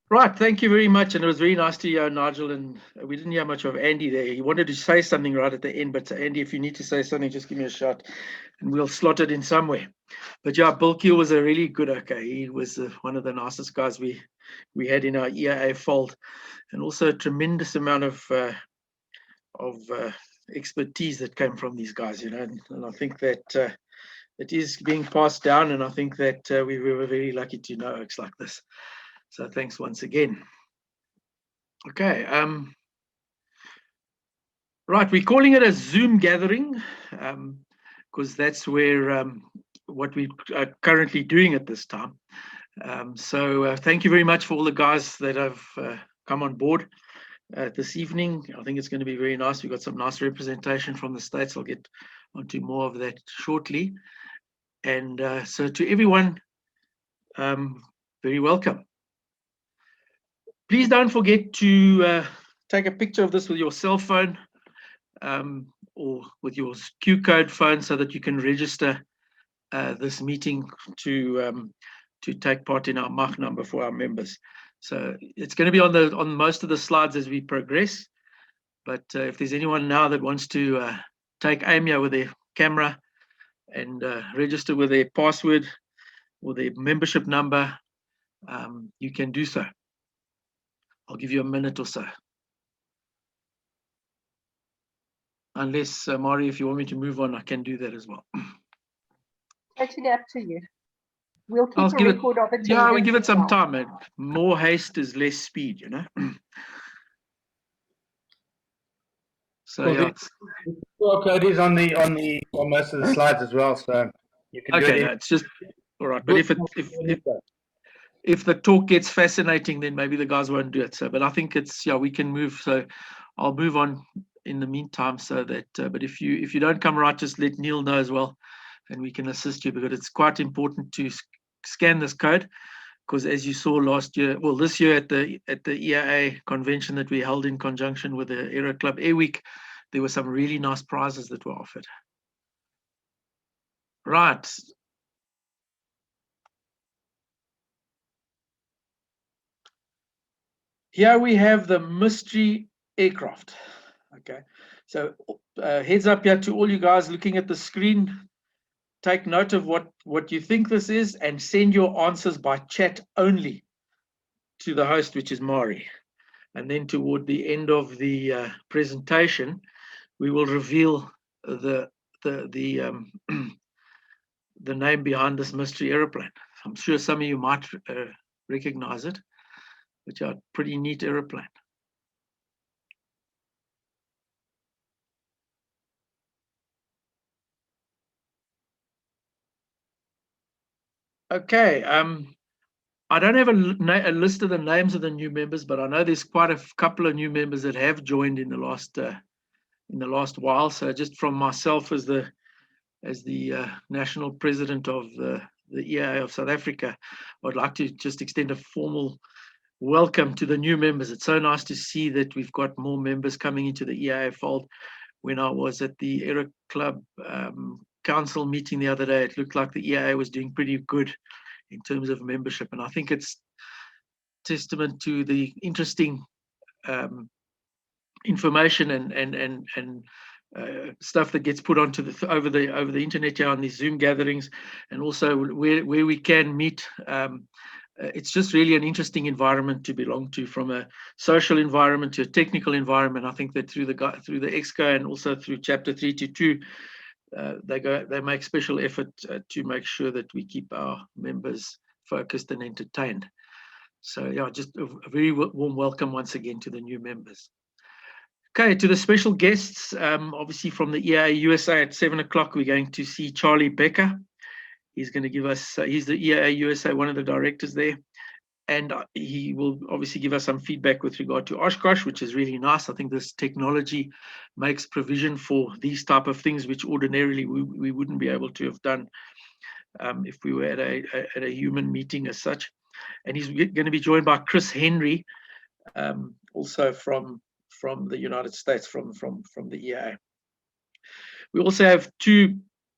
Right, thank you very much. And it was very nice to hear Nigel. And we didn't hear much of Andy there. He wanted to say something right at the end. But Andy, if you need to say something, just give me a shout and we'll slot it in somewhere. But yeah, Bill Keel was a really good He was one of the nicest guys we had in our EAA fold, and also a tremendous amount of expertise that came from these guys, and I think that it is being passed down, and I think that we were very lucky to know oaks like this. So thanks once again. Okay, right, we're calling it a Zoom gathering because that's where what we are currently doing at this time. So thank you very much for all the guys that have come on board this evening. I think it's going to be very nice. We've got some nice representation from the States. I'll get onto more of that shortly. And so to everyone, very welcome. Please don't forget to take a picture of this with your cell phone or with your Q code phone so that you can register this meeting to take part in our MAC number for our members. So it's going to be on most of the slides as we progress. But if there's anyone now that wants to take aim here with their camera and register with their password or their membership number, you can do so. I'll give you a minute or so. Unless, Mari, if you want me to move on, I can do that as well. Actually, up to you. We'll keep a record of it. Yeah, we give it some time. Man. More haste is less speed, So well, yeah, the QR code is on most of the slides as well, so you can do it. No, it's just all right. But if the talk gets fascinating, then maybe the guys won't do it. So, but I think we can move. So I'll move on in the meantime. So that, but if you don't come right, just let Neil know as well, and we can assist you because it's quite important to scan this code. Because as you saw this year at the EAA convention that we held in conjunction with the Aero Club Air Week, there were some really nice prizes that were offered. Right. Here we have the mystery aircraft. Okay, so heads up here to all you guys looking at the screen. Take note of what you think this is and send your answers by chat only to the host, which is Mari. And then toward the end of the presentation, we will reveal the name behind this mystery aeroplane. I'm sure some of you might recognize it, which are a pretty neat aeroplane. Okay, I don't have a list of the names of the new members, but I know there's quite a couple of new members that have joined in the last while. So just from myself as the national president of the EAA of South Africa, I'd like to just extend a formal welcome to the new members. It's so nice to see that we've got more members coming into the EAA fold. When I was at the Aero Club council meeting the other day, it looked like the EAA was doing pretty good in terms of membership, and I think it's testament to the interesting information and stuff that gets put onto over the internet here on these Zoom gatherings, and also where we can meet. It's just really an interesting environment to belong to, from a social environment to a technical environment. I think that through the Exco and also through Chapter 322, they make special effort to make sure that we keep our members focused and entertained. So yeah, just a very warm welcome once again to the new members. Okay, to the special guests, obviously from the EAA USA at 7 o'clock, we're going to see Charlie Becker. He's going to give us, he's the EAA USA, one of the directors there. And he will obviously give us some feedback with regard to Oshkosh, which is really nice. I think this technology makes provision for these type of things, which ordinarily we wouldn't be able to have done if we were at a human meeting as such. And he's going to be joined by Chris Henry, also from the United States, from the EAA. We also have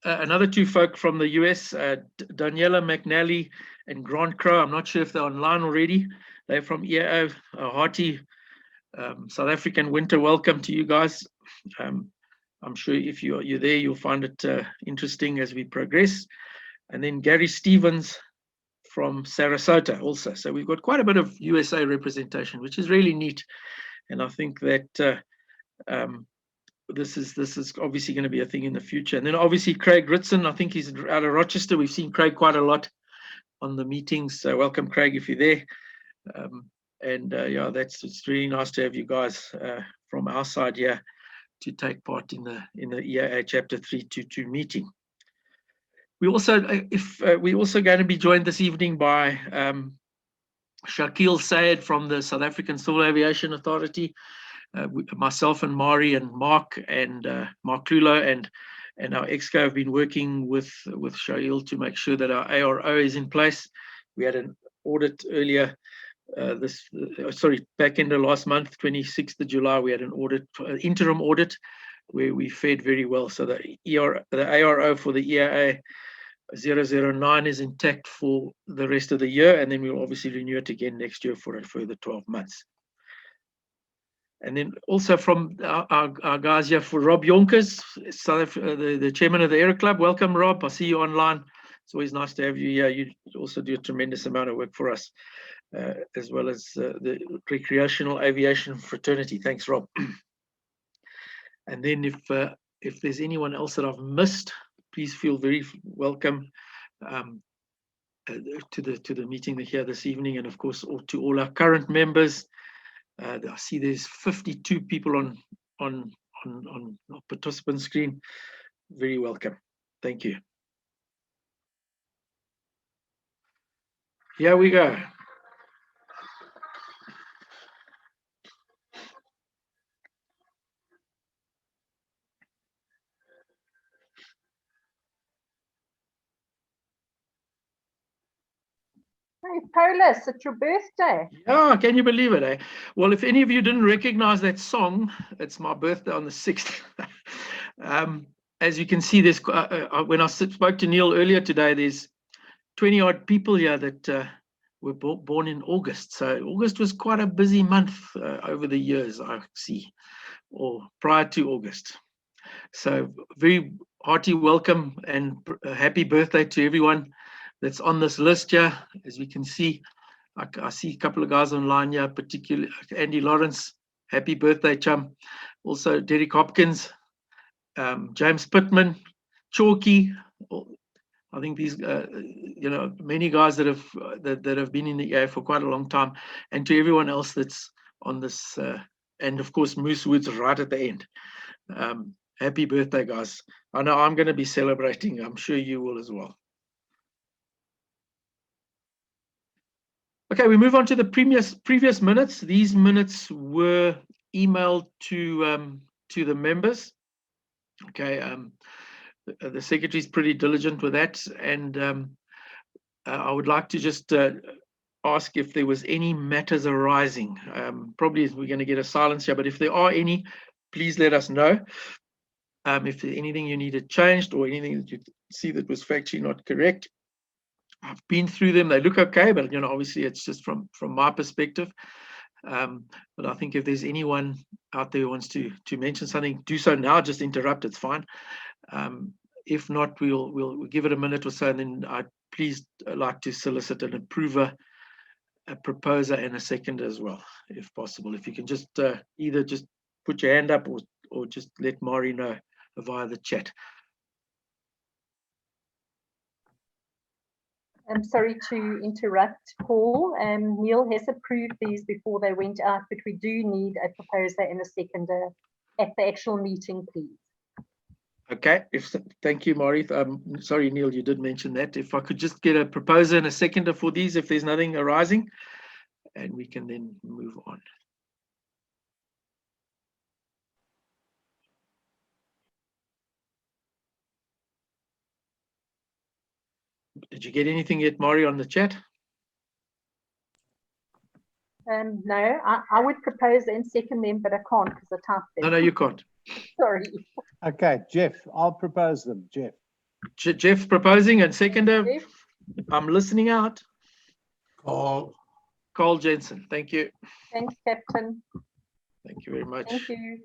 another two folk from the US, Daniela McNally and Grant Crow. I'm not sure if they're online already, they're from EAA. A hearty South African winter welcome to you guys. I'm sure if you're there, you'll find it interesting as we progress. And then Gary Stevens from Sarasota also. So we've got quite a bit of USA representation, which is really neat. And I think that this is obviously going to be a thing in the future. And then obviously Craig Ritson, I think he's out of Rochester. We've seen Craig quite a lot on the meetings. So welcome, Craig, if you're there. Yeah, it's really nice to have you guys from our side here to take part in the EAA Chapter 322 meeting. We also, we're also going to be joined this evening by Shakil Sayed from the South African Civil Aviation Authority. Myself and Mari and Mark Klulo and our EXCO have been working with Shakil to make sure that our ARO is in place. We had an audit earlier back end of last month, 26th of July, we had an audit, interim audit, where we fared very well. So the ARO for the EAA 009 is intact for the rest of the year, and then we'll obviously renew it again next year for a further 12 months. And then also from our guys here, for Rob Jonkers, the chairman of the Aero Club. Welcome, Rob. I see you online. It's always nice to have you here. You also do a tremendous amount of work for us, as well as the recreational aviation fraternity. Thanks, Rob. And then if there's anyone else that I've missed, please feel very welcome to the meeting here this evening, and of course to all our current members. I see there's 52 people on our participant screen. Very welcome. Thank you. Here we go. Hey, Paulus, it's your birthday. Yeah, can you believe it, eh? Well, if any of you didn't recognize that song, it's my birthday on the 6th. As you can see, there's when I spoke to Neil earlier today, there's 20 odd people here that were born in August. So August was quite a busy month over the years, I see, or prior to August. So very hearty welcome and happy birthday to everyone that's on this list here. As we can see, I see a couple of guys online here, particularly Andy Lawrence. Happy birthday, chum. Also Derek Hopkins, James Pittman, Chalky. I think these, many guys that have been in the EA for quite a long time, and to everyone else that's on this, and of course Moose Woods right at the end. Happy birthday, guys. I know I'm going to be celebrating. I'm sure you will as well. Okay, we move on to the previous minutes. These minutes were emailed to the members. Okay, the secretary is pretty diligent with that, and I would like to just ask if there was any matters arising. Probably we're going to get a silence here, but if there are any, please let us know. If there's anything you needed changed or anything that you see that was factually not correct. I've been through them. They look okay, but obviously it's just from my perspective. But I think if there's anyone out there who wants to mention something, do so now. Just interrupt. It's fine. If not, we'll give it a minute or so, and then I'd please like to solicit an approver, a proposer, and a seconder as well, if possible. If you can just either just put your hand up or just let Mari know via the chat. I'm sorry to interrupt, Paul. Neil has approved these before they went out, but we do need a proposer and a seconder at the actual meeting, please. Okay, thank you, Mari. Sorry, Neil, you did mention that. If I could just get a proposer and a seconder for these, if there's nothing arising, and we can then move on. Did you get anything yet, Mari, on the chat? No, I would propose and second them, but I can't because I typed them. No, you can't. Sorry. Okay, Jeff, I'll propose them. Jeff. Jeff's proposing and seconder. Jeff? I'm listening out. Carl Jensen. Thank you. Thanks, Captain. Thank you very much. Thank you.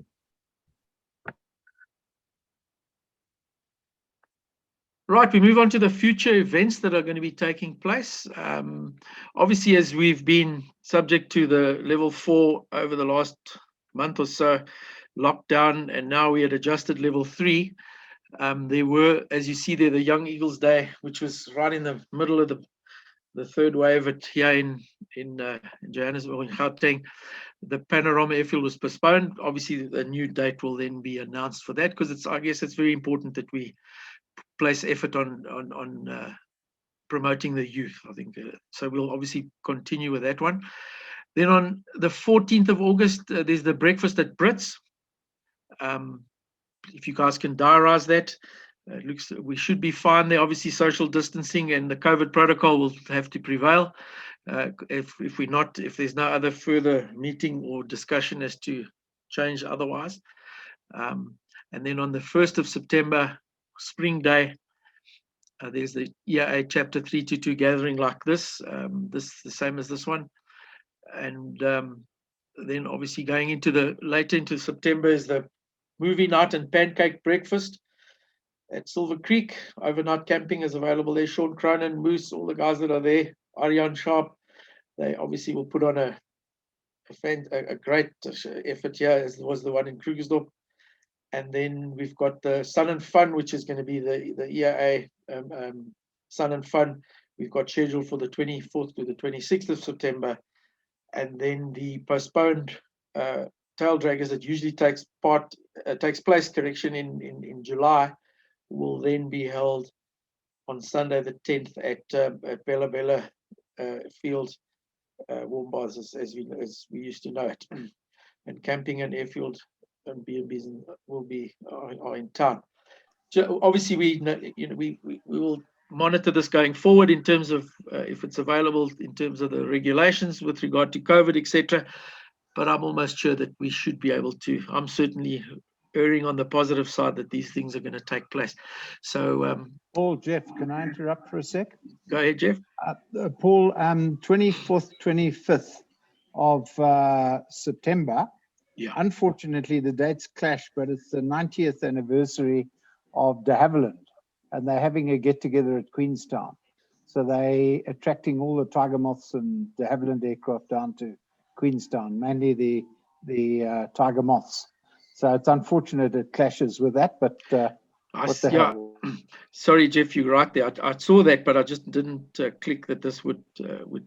Right, we move on to the future events that are going to be taking place. Obviously, as we've been subject to the level 4 over the last month or so, lockdown, and now we had adjusted level 3. There were, as you see there, the Young Eagles Day, which was right in the middle of the third wave here in Johannesburg, in Gauteng. The Panorama Airfield was postponed. Obviously, the new date will then be announced for that, because I guess it's very important that we place effort on promoting the youth, I think. So we'll obviously continue with that one. Then on the 14th of August, there's the breakfast at Brits. If you guys can diarise that, it looks we should be fine there. Obviously, social distancing and the COVID protocol will have to prevail. If there's no other further meeting or discussion as to change otherwise. And then on the 1st of September, Spring Day, there's the EAA Chapter 322 gathering like this. This the same as this one. And then obviously going into later into September is the movie night and pancake breakfast at Silver Creek. Overnight camping is available there. Sean Cronin, Moose, all the guys that are there, Arjan Sharp, they obviously will put on a great effort here, as was the one in Krugersdorp. And then we've got the Sun and Fun, which is going to be the EAA Sun and Fun. We've got scheduled for the 24th to the 26th of September. And then the postponed tail draggers that usually takes place in July will then be held on Sunday the 10th at Bella Bella Field, warm baths as we used to know it. And camping and airfield and B&Bs are in town. So obviously we will monitor this going forward in terms of if it's available in terms of the regulations with regard to COVID, etc. But I'm almost sure that we should be able to. I'm certainly erring on the positive side that these things are going to take place. So Paul, Jeff, can I interrupt for a sec? Go ahead, Jeff. Paul, 24th, 25th of September. Yeah. Unfortunately, the dates clash, but it's the 90th anniversary of de Havilland, and they're having a get-together at Queenstown. So they're attracting all the Tiger Moths and de Havilland aircraft down to Queenstown, mainly the Tiger Moths. So it's unfortunate it clashes with that, but what the hell? Sorry, Jeff, you're right there. I saw that, but I just didn't click that this would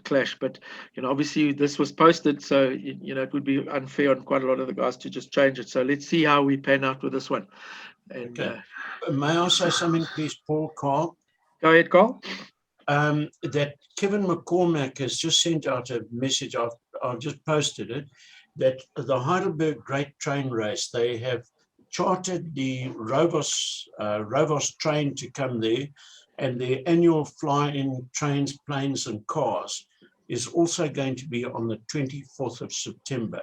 clash. But obviously this was posted, so it would be unfair on quite a lot of the guys to just change it. So let's see how we pan out with this one. And okay. May I say something, please, Paul, Carl? Go ahead, Carl. That Kevin McCormack has just sent out a message. I've just posted it. That the Heidelberg Great Train Race, they have chartered the Rovos train to come there, and their annual fly-in trains, planes and cars is also going to be on the 24th of September.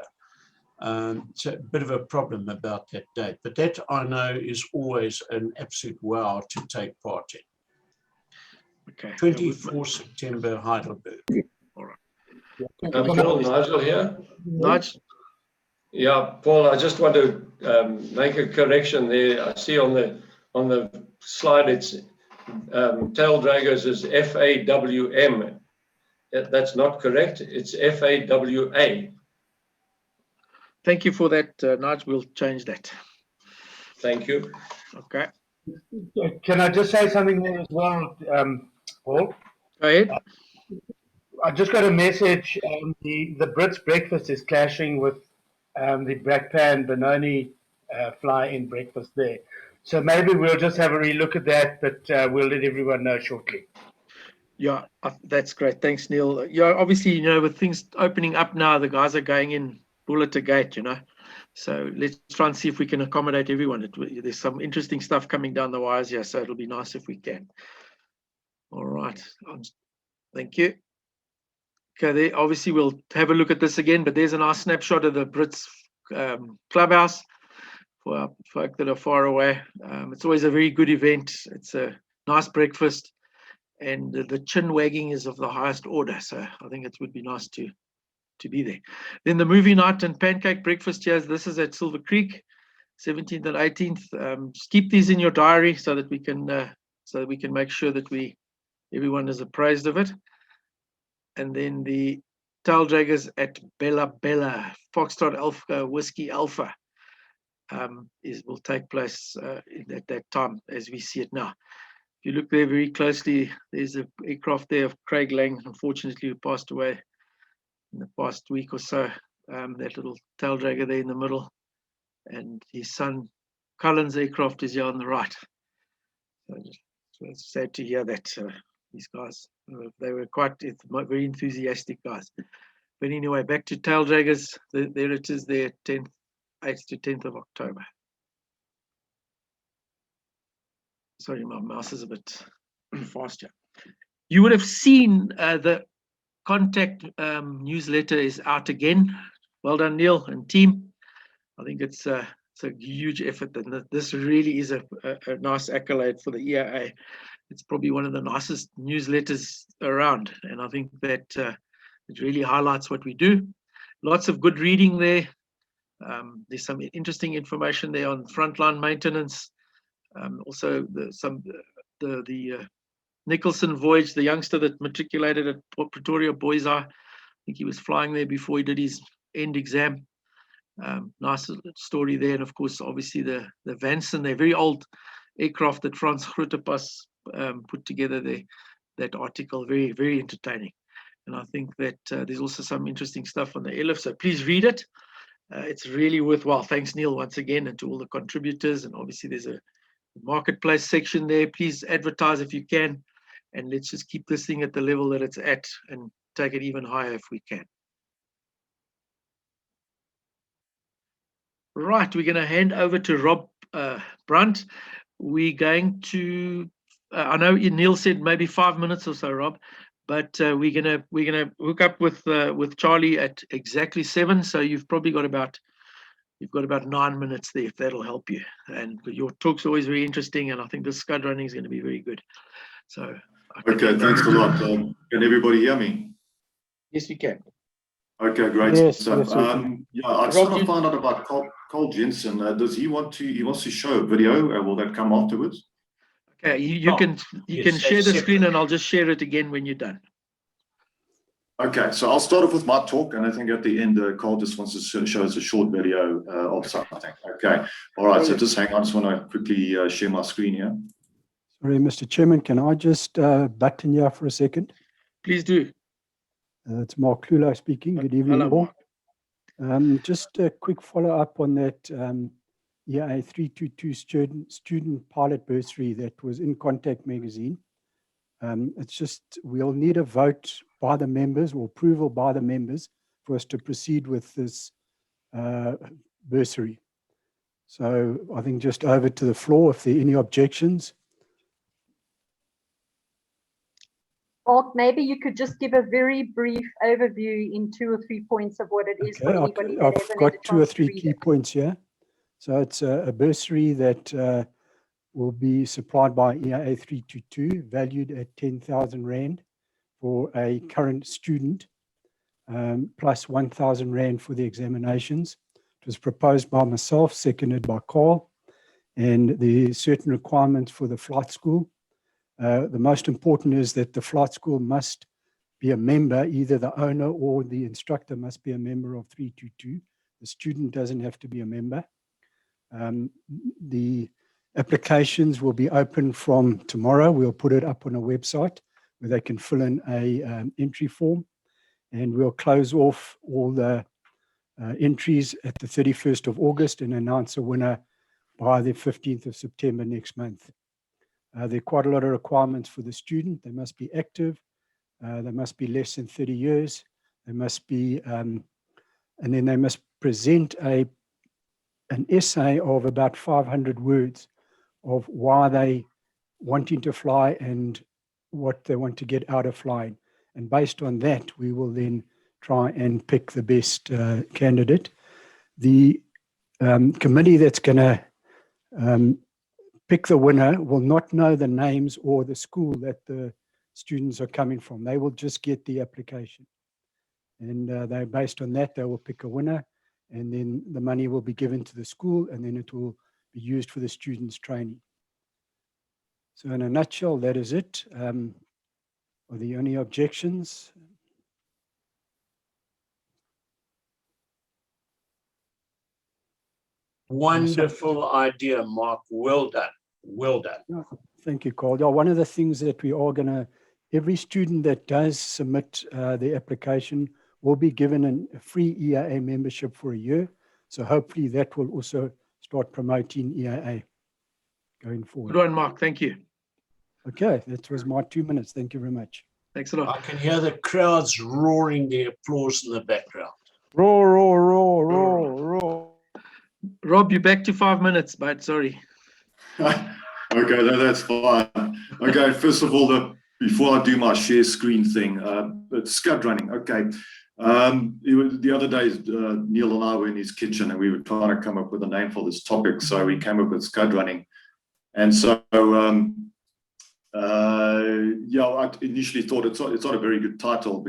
It's a bit of a problem about that date, but that I know is always an absolute wow to take part in. Okay. 24 September, Heidelberg. All right. Paul, Nigel here. Nigel? Yeah, Paul, I just want to make a correction there. I see on the slide it's tail draggers is FAWM. That's not correct. It's FAWA. Thank you for that, Nigel. We'll change that. Thank you. Okay. Can I just say something there as well, Paul? Go ahead. I just got a message. The Brits breakfast is clashing with the Black Pan Benoni fly-in breakfast there. So maybe we'll just have a relook at that, but we'll let everyone know shortly. Yeah, that's great. Thanks, Neil. Yeah, obviously, with things opening up now, the guys are going in bullet to gate, So let's try and see if we can accommodate everyone. There's some interesting stuff coming down the wires here, so it'll be nice if we can. All right. Thank you. Okay, obviously we'll have a look at this again, but there's a nice snapshot of the Brits clubhouse for our folk that are far away. It's always a very good event. It's a nice breakfast, and the chin wagging is of the highest order. So I think it would be nice to be there. Then the movie night and pancake breakfast here. This is at Silver Creek, 17th and 18th. Just keep these in your diary so that we can make sure that everyone is apprised of it. And then the Tail Draggers at Bella Bella, Foxtrot Alpha, Whiskey Alpha, will take place at that time as we see it now. If you look there very closely, there's an aircraft there of Craig Lang, unfortunately, who passed away in the past week or so. That little tail dragger there in the middle, and his son Cullen's aircraft is here on the right. So it's sad to hear that these guys, they were very enthusiastic guys. But anyway, back to tail draggers. There it is there, 8th to 10th of October. Sorry, my mouse is a bit faster. You would have seen the contact newsletter is out again. Well done, Neil and team. I think it's a huge effort, and this really is a nice accolade for the EAA. It's probably one of the nicest newsletters around, and I think that it really highlights what we do. Lots of good reading there. There's some interesting information there on frontline maintenance. Also, the Nicholson voyage, the youngster that matriculated at Pretoria Boys Eye. I think he was flying there before he did his end exam. Nice story there. And of course, obviously the Vanson, their very old aircraft that Frans Grotepas put together there, that article, very, very entertaining. And I think that there's also some interesting stuff on the ELF, so please read it. It's really worthwhile. Thanks, Neil, once again, and to all the contributors. And obviously there's a marketplace section there. Please advertise if you can, and let's just keep this thing at the level that it's at and take it even higher if we can. Right, we're going to hand over to Rob Brunt. We're going to I know Neil said maybe 5 minutes or so, Rob, but we're gonna hook up with Charlie at exactly 7. So you've got about 9 minutes there, if that'll help you. And your talk's always very interesting, and I think this scud running is going to be very good. So okay, thanks a lot. Can everybody hear me? Yes, we can. Okay, great. Yes, so, yes, yeah, I just want to find out about Cole Jensen. Does he wants to show a video? Will that come afterwards? Okay, you can share the screen, and I'll just share it again when you're done. Okay, so I'll start off with my talk, and I think at the end, Cole just wants to show us a short video of something. Okay, all right, so just hang on. I just want to quickly share my screen here. Sorry, Mr. Chairman, can I just butt in here for a second? Please do. It's Mark Clulo speaking. Good evening, hello, all. Just a quick follow-up on that EAA322 student pilot bursary that was in Contact magazine. It's just we'll need a vote by the members or approval by the members for us to proceed with this bursary. So I think just over to the floor if there are any objections. Mark, maybe you could just give a very brief overview in 2 or 3 points of what it is for anybody that I've got 2 or 3 key points here. So it's a bursary that will be supplied by EAA322, valued at 10,000 Rand for a current student, plus 1,000 Rand for the examinations. It was proposed by myself, seconded by Carl, and there are certain requirements for the flight school. The most important is that the flight school must be a member, either the owner or the instructor must be a member of 322. The student doesn't have to be a member. The applications will be open from tomorrow. We'll put it up on a website where they can fill in a entry form, and we'll close off all the entries at the 31st of August and announce a winner by the 15th of September next month. There are quite a lot of requirements for the student. They must be active. They must be less than 30 years. They must be, and then they must present an essay of about 500 words of why they wanting to fly and what they want to get out of flying. And based on that, we will then try and pick the best candidate. The committee that's going to pick the winner will not know the names or the school that the students are coming from. They will just get the application. And they, based on that, they will pick a winner, and then the money will be given to the school, and then it will be used for the students' training. So in a nutshell, that is it. Are there any objections? Wonderful idea, Mark. Well done. Well done. Thank you, Carl. Yeah, one of the things that we are going to, every student that does submit the application will be given a free EAA membership for a year. So hopefully that will also start promoting EAA going forward. Good one, Mark. Thank you. Okay, that was my 2 minutes. Thank you very much. Thanks a lot. I can hear the crowds roaring their applause in the background. Roar, roar, roar, roar, roar. Rob, you're back to 5 minutes, mate. Sorry. Okay, that's fine. Okay, first of all, before I do my share screen thing, it's scud running. Okay. The other day, Neil and I were in his kitchen and we were trying to come up with a name for this topic. So we came up with scud running. And so, yeah, I initially thought it's not a very good title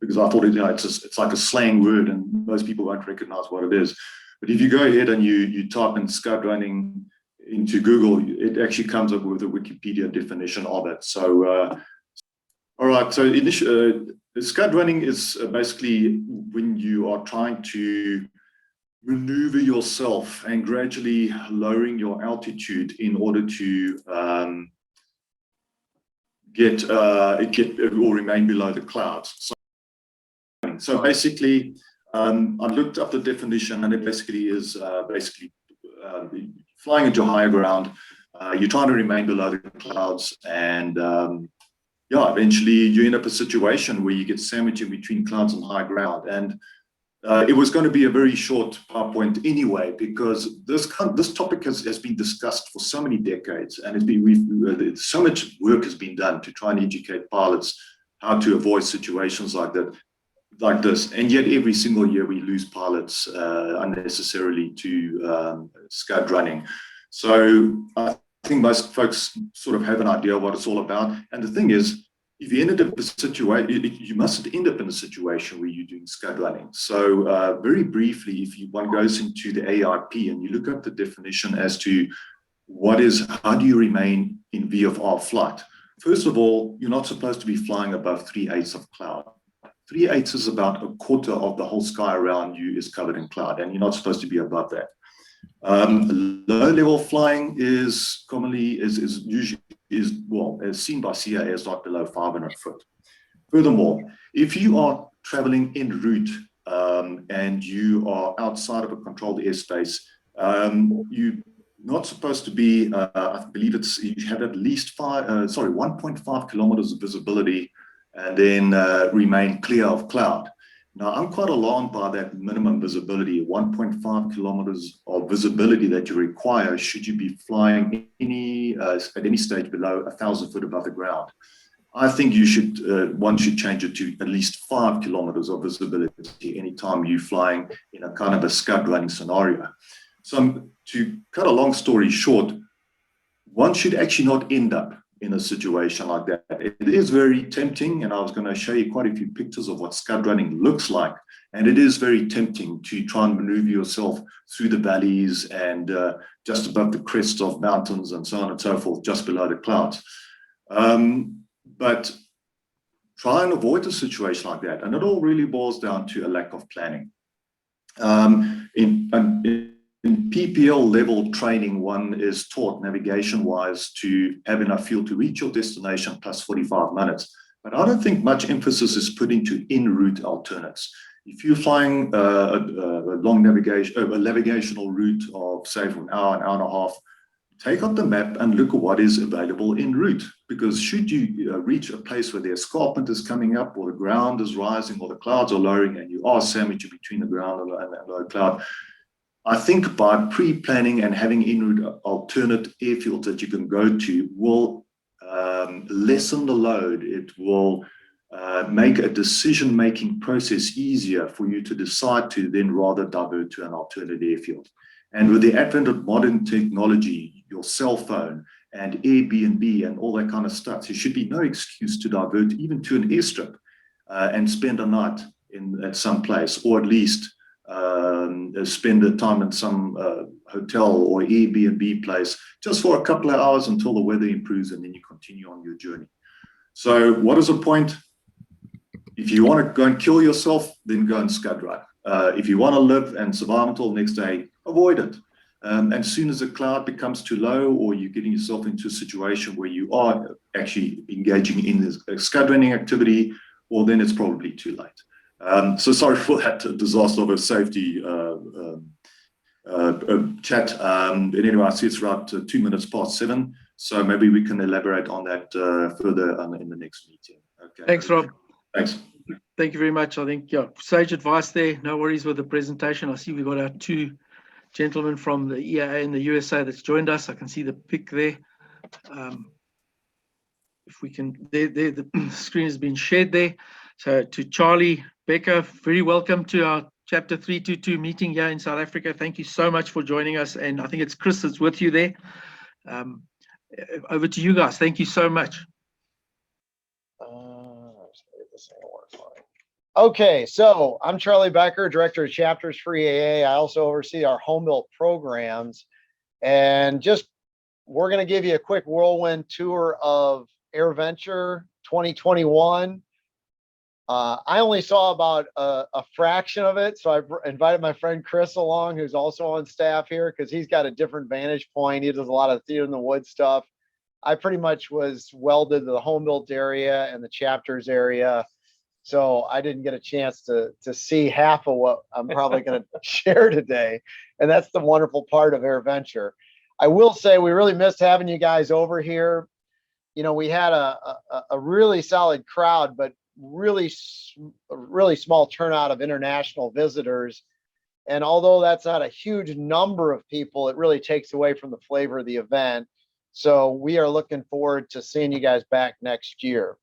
because I thought it's like a slang word and most people won't recognize what it is. But if you go ahead and you type in scud running into Google, it actually comes up with a Wikipedia definition of it. So, all right. So scud running is basically when you are trying to maneuver yourself and gradually lowering your altitude in order to get or remain below the clouds. So basically, I looked up the definition, and it basically is flying into higher ground. You're trying to remain below the clouds, and yeah, eventually you end up in a situation where you get sandwiched in between clouds and high ground. And it was going to be a very short PowerPoint anyway, because this topic has been discussed for so many decades, and so much work has been done to try and educate pilots how to avoid situations like this. And yet every single year we lose pilots unnecessarily to scud running. So I think most folks sort of have an idea what it's all about. And the thing is, if you ended up in a situation, you mustn't end up in a situation where you're doing scud running. So very briefly, if one goes into the AIP and you look up the definition as to how do you remain in VFR flight? First of all, you're not supposed to be flying above 3/8 of cloud. 3/8 is about a quarter of the whole sky around you is covered in cloud, and you're not supposed to be above that. Low level flying is usually as seen by CIA, is not below 500 foot. Furthermore, if you are traveling en route and you are outside of a controlled airspace, you're not supposed to be. I believe you have at least 1.5 kilometers of visibility, and then remain clear of cloud. Now, I'm quite alarmed by that minimum visibility, 1.5 kilometers of visibility that you require should you be flying at any stage below 1,000 foot above the ground. I think one should change it to at least 5 kilometers of visibility anytime you're flying in a kind of a scud running scenario. So to cut a long story short, one should actually not end up in a situation like that. It is very tempting, and I was going to show you quite a few pictures of what scud running looks like, and it is very tempting to try and maneuver yourself through the valleys and just above the crests of mountains and so on and so forth, just below the clouds. But try and avoid a situation like that, and it all really boils down to a lack of planning. In PPL level training, one is taught navigation-wise to have enough fuel to reach your destination plus 45 minutes. But I don't think much emphasis is put into en-route alternates. If you're flying a navigational route of, say, for an hour and a half, take out the map and look at what is available en route. Because should you reach a place where the escarpment is coming up, or the ground is rising, or the clouds are lowering, and you are sandwiched between the ground and the low cloud, I think by pre-planning and having en-route alternate airfields that you can go to will lessen the load. It will make a decision-making process easier for you to decide to then rather divert to an alternate airfield. And with the advent of modern technology, your cell phone and Airbnb and all that kind of stuff, there should be no excuse to divert even to an airstrip and spend a night at some place, or at least spend the time in some hotel or Airbnb place just for a couple of hours until the weather improves, and then you continue on your journey. So what is the point? If you want to go and kill yourself, then go and scud run. If you want to live and survive until the next day, avoid it. And as soon as the cloud becomes too low, or you're getting yourself into a situation where you are actually engaging in this scud running activity, well, then it's probably too late. So sorry for that disaster of a safety chat. But anyway, I see it's around 2 minutes past 7. So maybe we can elaborate on that further in the next meeting. Okay. Thanks, Rob. Thanks. Thank you very much. I think, yeah, sage advice there. No worries with the presentation. I see we've got our 2 gentlemen from the EAA in the USA that's joined us. I can see the pic there. If we can, the screen has been shared there. So to Charlie Becker, very welcome to our Chapter 322 meeting here in South Africa. Thank you so much for joining us. And I think it's Chris that's with you there. Over to you guys. Thank you so much. Okay, so I'm Charlie Becker, Director of Chapters for EAA. I also oversee our home built programs. And just, we're going to give you a quick whirlwind tour of AirVenture 2021. I only saw about a fraction of it, so I've invited my friend Chris along, who's also on staff here, because he's got a different vantage point. He does a lot of theater in the wood stuff. I pretty much was welded to the home built area and the chapters area, so I didn't get a chance to see half of what I'm probably going to share today, and that's the wonderful part of AirVenture. I will say we really missed having you guys over here. You know, we had a really solid crowd, but really small turnout of international visitors. And although that's not a huge number of people, it really takes away from the flavor of the event. So we are looking forward to seeing you guys back next year.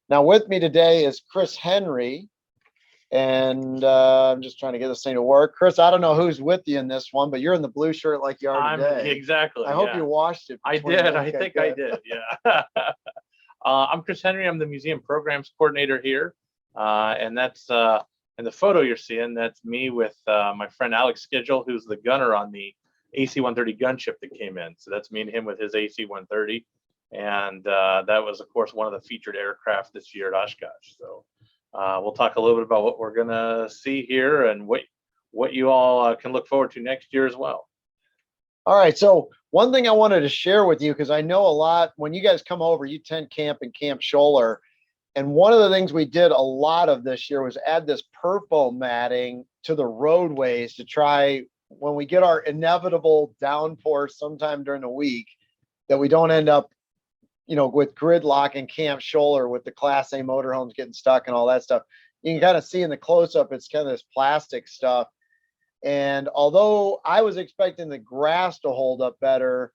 Now with me today is Chris Henry, and I'm just trying to get this thing to work. Chris, I don't know who's with you in this one, but you're in the blue shirt like you are today. Exactly. I hope you washed it. I did. I think I did. Yeah. I'm Chris Henry. I'm the museum programs coordinator here, and that's in the photo you're seeing. That's me with my friend Alex Schedule, who's the gunner on the AC-130 gunship that came in. So that's me and him with his AC-130. And that was, of course, one of the featured aircraft this year at Oshkosh. So we'll talk a little bit about what we're going to see here and what you all can look forward to next year as well. All right. So one thing I wanted to share with you, because I know a lot, when you guys come over, you tent camp in Camp Scholler. And one of the things we did a lot of this year was add this purple matting to the roadways to try, when we get our inevitable downpour sometime during the week, that we don't end up, you know, with gridlock in Camp Scholler with the Class A motorhomes getting stuck and all that stuff. You can kind of see in the close-up, it's kind of this plastic stuff. And although I was expecting the grass to hold up better,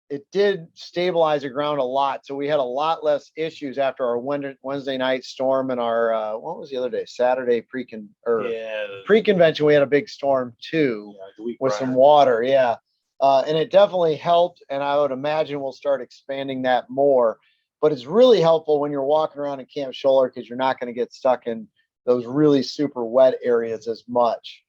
it did stabilize the ground a lot. So we had a lot less issues after our Wednesday night storm and our, what was the other day? Saturday pre-convention, we had a big storm too, with some water. Yeah. And it definitely helped. And I would imagine we'll start expanding that more. But it's really helpful when you're walking around in Camp Scholler, because you're not going to get stuck in those really super wet areas as much.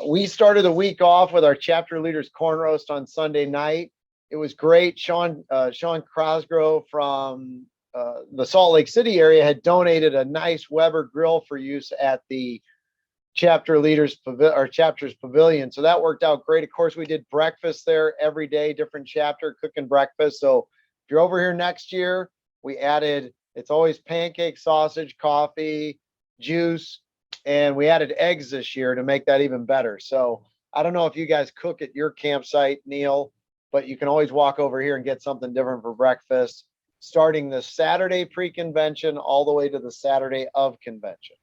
We started the week off with our chapter leaders corn roast on Sunday night. It was great. Sean Crosgrove from the Salt Lake City area had donated a nice Weber grill for use at the chapter leaders chapters pavilion. So that worked out great. Of course, we did breakfast there every day, different chapter cooking breakfast. So if you're over here next year, we added, it's always pancake, sausage, coffee, juice, and we added eggs this year to make that even better. So I don't know if you guys cook at your campsite, Neil, but you can always walk over here and get something different for breakfast, starting the Saturday pre-convention all the way to the Saturday of convention.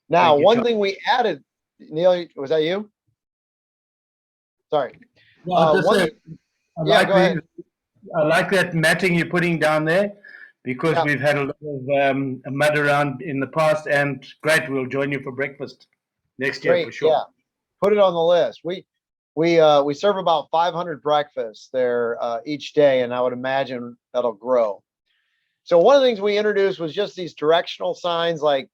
Now, one thing we added, Neil, was that you? Sorry. Well, go ahead. I like that matting you're putting down there, because we've had a lot of mud around in the past, and great, we'll join you for breakfast next year for sure. Yeah, put it on the list. We serve about 500 breakfasts there each day, and I would imagine that'll grow. So one of the things we introduced was just these directional signs, like,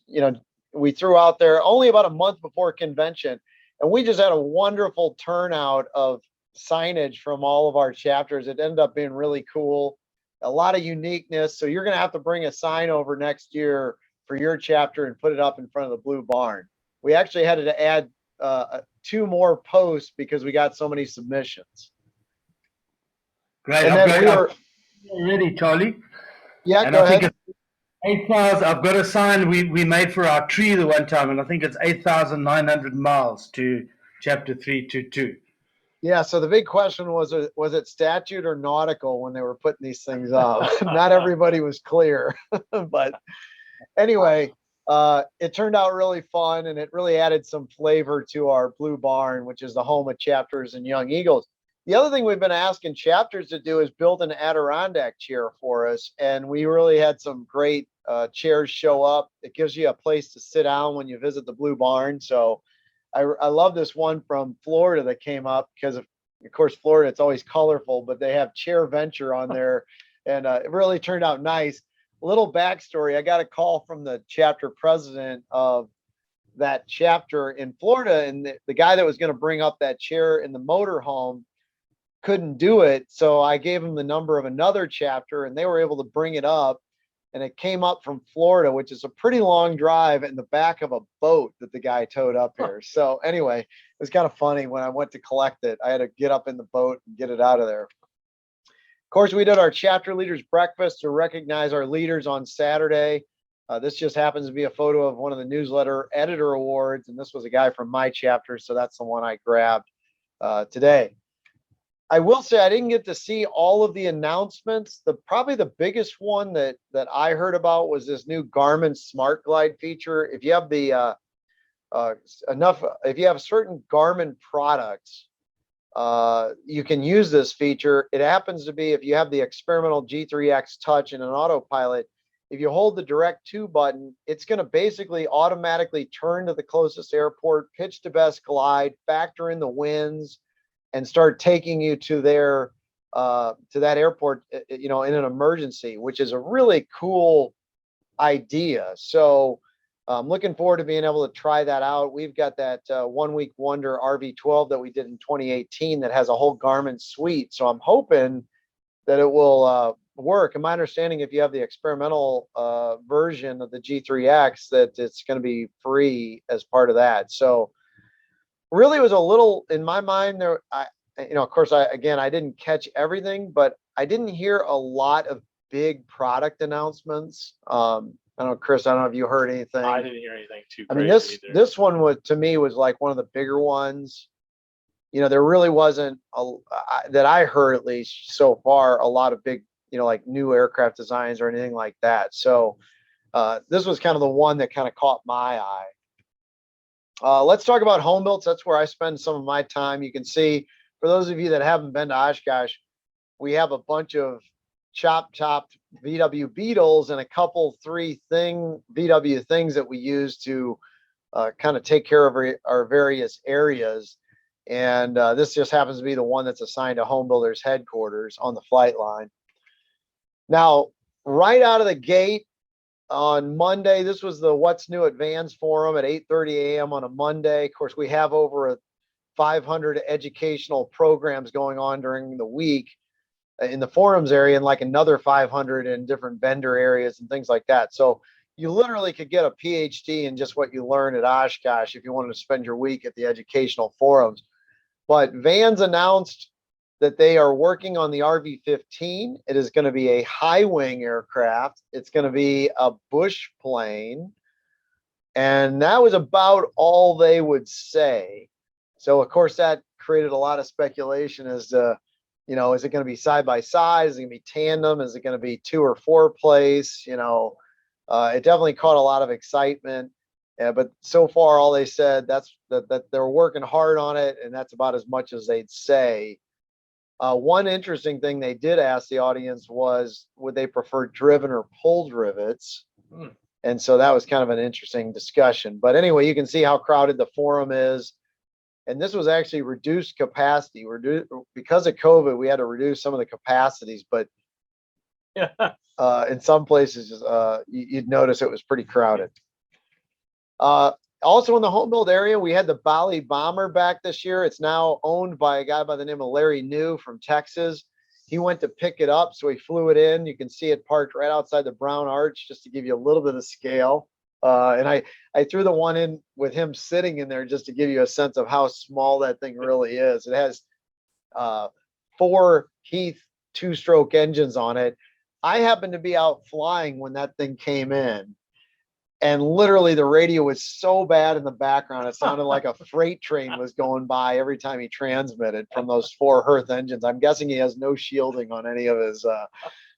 you know, we threw out there only about a month before convention, and we just had a wonderful turnout of signage from all of our chapters. It ended up being really cool, a lot of uniqueness. So you're going to have to bring a sign over next year for your chapter and put it up in front of the Blue Barn. We actually had to add 2 more posts because we got so many submissions. Great. And I've then got ready, Charlie. Yeah, And go I think ahead. it's 8,000. I've got a sign we made for our tree the one time, and I think it's 8,900 miles to chapter 322. Yeah, so the big question was it statute or nautical when they were putting these things up? Not everybody was clear, but anyway, it turned out really fun, and it really added some flavor to our Blue Barn, which is the home of Chapters and Young Eagles. The other thing we've been asking chapters to do is build an Adirondack chair for us, and we really had some great chairs show up. It gives you a place to sit down when you visit the Blue Barn. So I love this one from Florida that came up because of course, Florida, it's always colorful, but they have Chair Venture on there, and it really turned out nice. A little backstory, I got a call from the chapter president of that chapter in Florida, and the guy that was going to bring up that chair in the motorhome couldn't do it. So I gave him the number of another chapter, and they were able to bring it up. And it came up from Florida, which is a pretty long drive, in the back of a boat that the guy towed up here. So anyway, it was kind of funny when I went to collect it. I had to get up in the boat and get it out of there. Of course, we did our chapter leaders breakfast to recognize our leaders on Saturday. This just happens to be a photo of one of the newsletter editor awards, and this was a guy from my chapter, so that's the one I grabbed today. I will say I didn't get to see all of the announcements. Probably the biggest one that I heard about was this new Garmin Smart Glide feature. If you have the if you have certain Garmin products, you can use this feature. It happens to be if you have the experimental G3X Touch and an autopilot. If you hold the Direct To button, it's going to basically automatically turn to the closest airport, pitch to best glide, factor in the winds, and start taking you to their to that airport, you know, in an emergency, which is a really cool idea. So I'm looking forward to being able to try that out. We've got that 1 week wonder RV12 that we did in 2018 that has a whole Garmin suite. So I'm hoping that it will work. And my understanding, if you have the experimental version of the G3X, that it's going to be free as part of that. So really was a little, in my mind there, you know, of course, I didn't catch everything, but I didn't hear a lot of big product announcements. I don't know, Chris, I don't know if you heard anything. I didn't hear anything too I mean, crazy either. this one was, to me, was like one of the bigger ones. You know, there really wasn't that I heard, at least so far, a lot of big, you know, like new aircraft designs or anything like that. So this was kind of the one that kind of caught my eye. Let's talk about home builds. That's where I spend some of my time. You can see, for those of you that haven't been to Oshkosh, we have a bunch of chop-topped VW Beetles and a couple 3 VW things that we use to kind of take care of our various areas. And this just happens to be the one that's assigned to Home Builders Headquarters on the flight line. Now, right out of the gate, on Monday, this was the What's New at Vans Forum at 8:30 a.m. on a Monday. Of course, we have over 500 educational programs going on during the week in the forums area, and like another 500 in different vendor areas and things like that. So you literally could get a PhD in just what you learn at Oshkosh if you wanted to spend your week at the educational forums. But Vans announced that they are working on the RV-15. It is going to be a high wing aircraft. It's going to be a bush plane. And that was about all they would say. So of course that created a lot of speculation as to, you know, is it going to be side by side? Is it going to be tandem? Is it going to be 2 or 4 place? You know, it definitely caught a lot of excitement. But so far, all they said that they're working hard on it, and that's about as much as they'd say. One interesting thing they did ask the audience was, would they prefer driven or pulled rivets? And so that was kind of an interesting discussion. But anyway, you can see how crowded the forum is. And this was actually reduced capacity. Because of COVID, we had to reduce some of the capacities. But Yeah. In some places, you'd notice it was pretty crowded. Also in the home build area, we had the Bali Bomber back this year. It's now owned by a guy by the name of Larry New from Texas. He went to pick it up, so he flew it in. You can see it parked right outside the Brown Arch, just to give you a little bit of scale. And I threw the one in with him sitting in there just to give you a sense of how small that thing really is. It has 4 Heath 2-stroke engines on it. I happened to be out flying when that thing came in, and literally the radio was so bad in the background, it sounded like a freight train was going by every time he transmitted from those 4 Hearth engines. I'm guessing he has no shielding on any of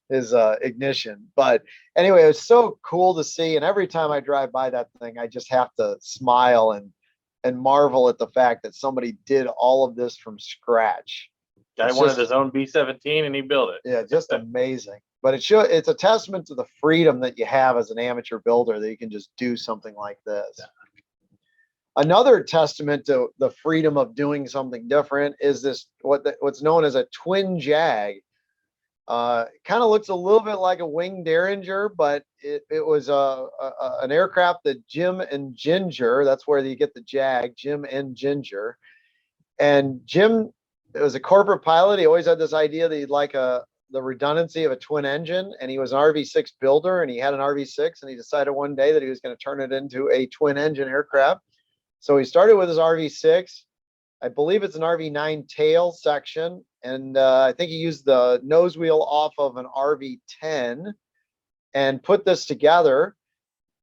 his ignition. But anyway, it was so cool to see. And every time I drive by that thing, I just have to smile and marvel at the fact that somebody did all of this from scratch. Guy wanted his own B-17 and he built it. Yeah, just amazing. But it's a testament to the freedom that you have as an amateur builder, that you can just do something like this. Yeah. Another testament to the freedom of doing something different is this, what's known as a twin jag. Kind of looks a little bit like a winged Derringer, but it was an aircraft that Jim and Ginger, that's where you get the Jag, Jim and Ginger. And Jim, it was a corporate pilot. He always had this idea that he'd like the redundancy of a twin engine, and he was an RV6 builder, and he had an RV6, and he decided one day that he was going to turn it into a twin engine aircraft. So he started with his RV6. I believe it's an RV9 tail section, and I think he used the nose wheel off of an RV10 and put this together.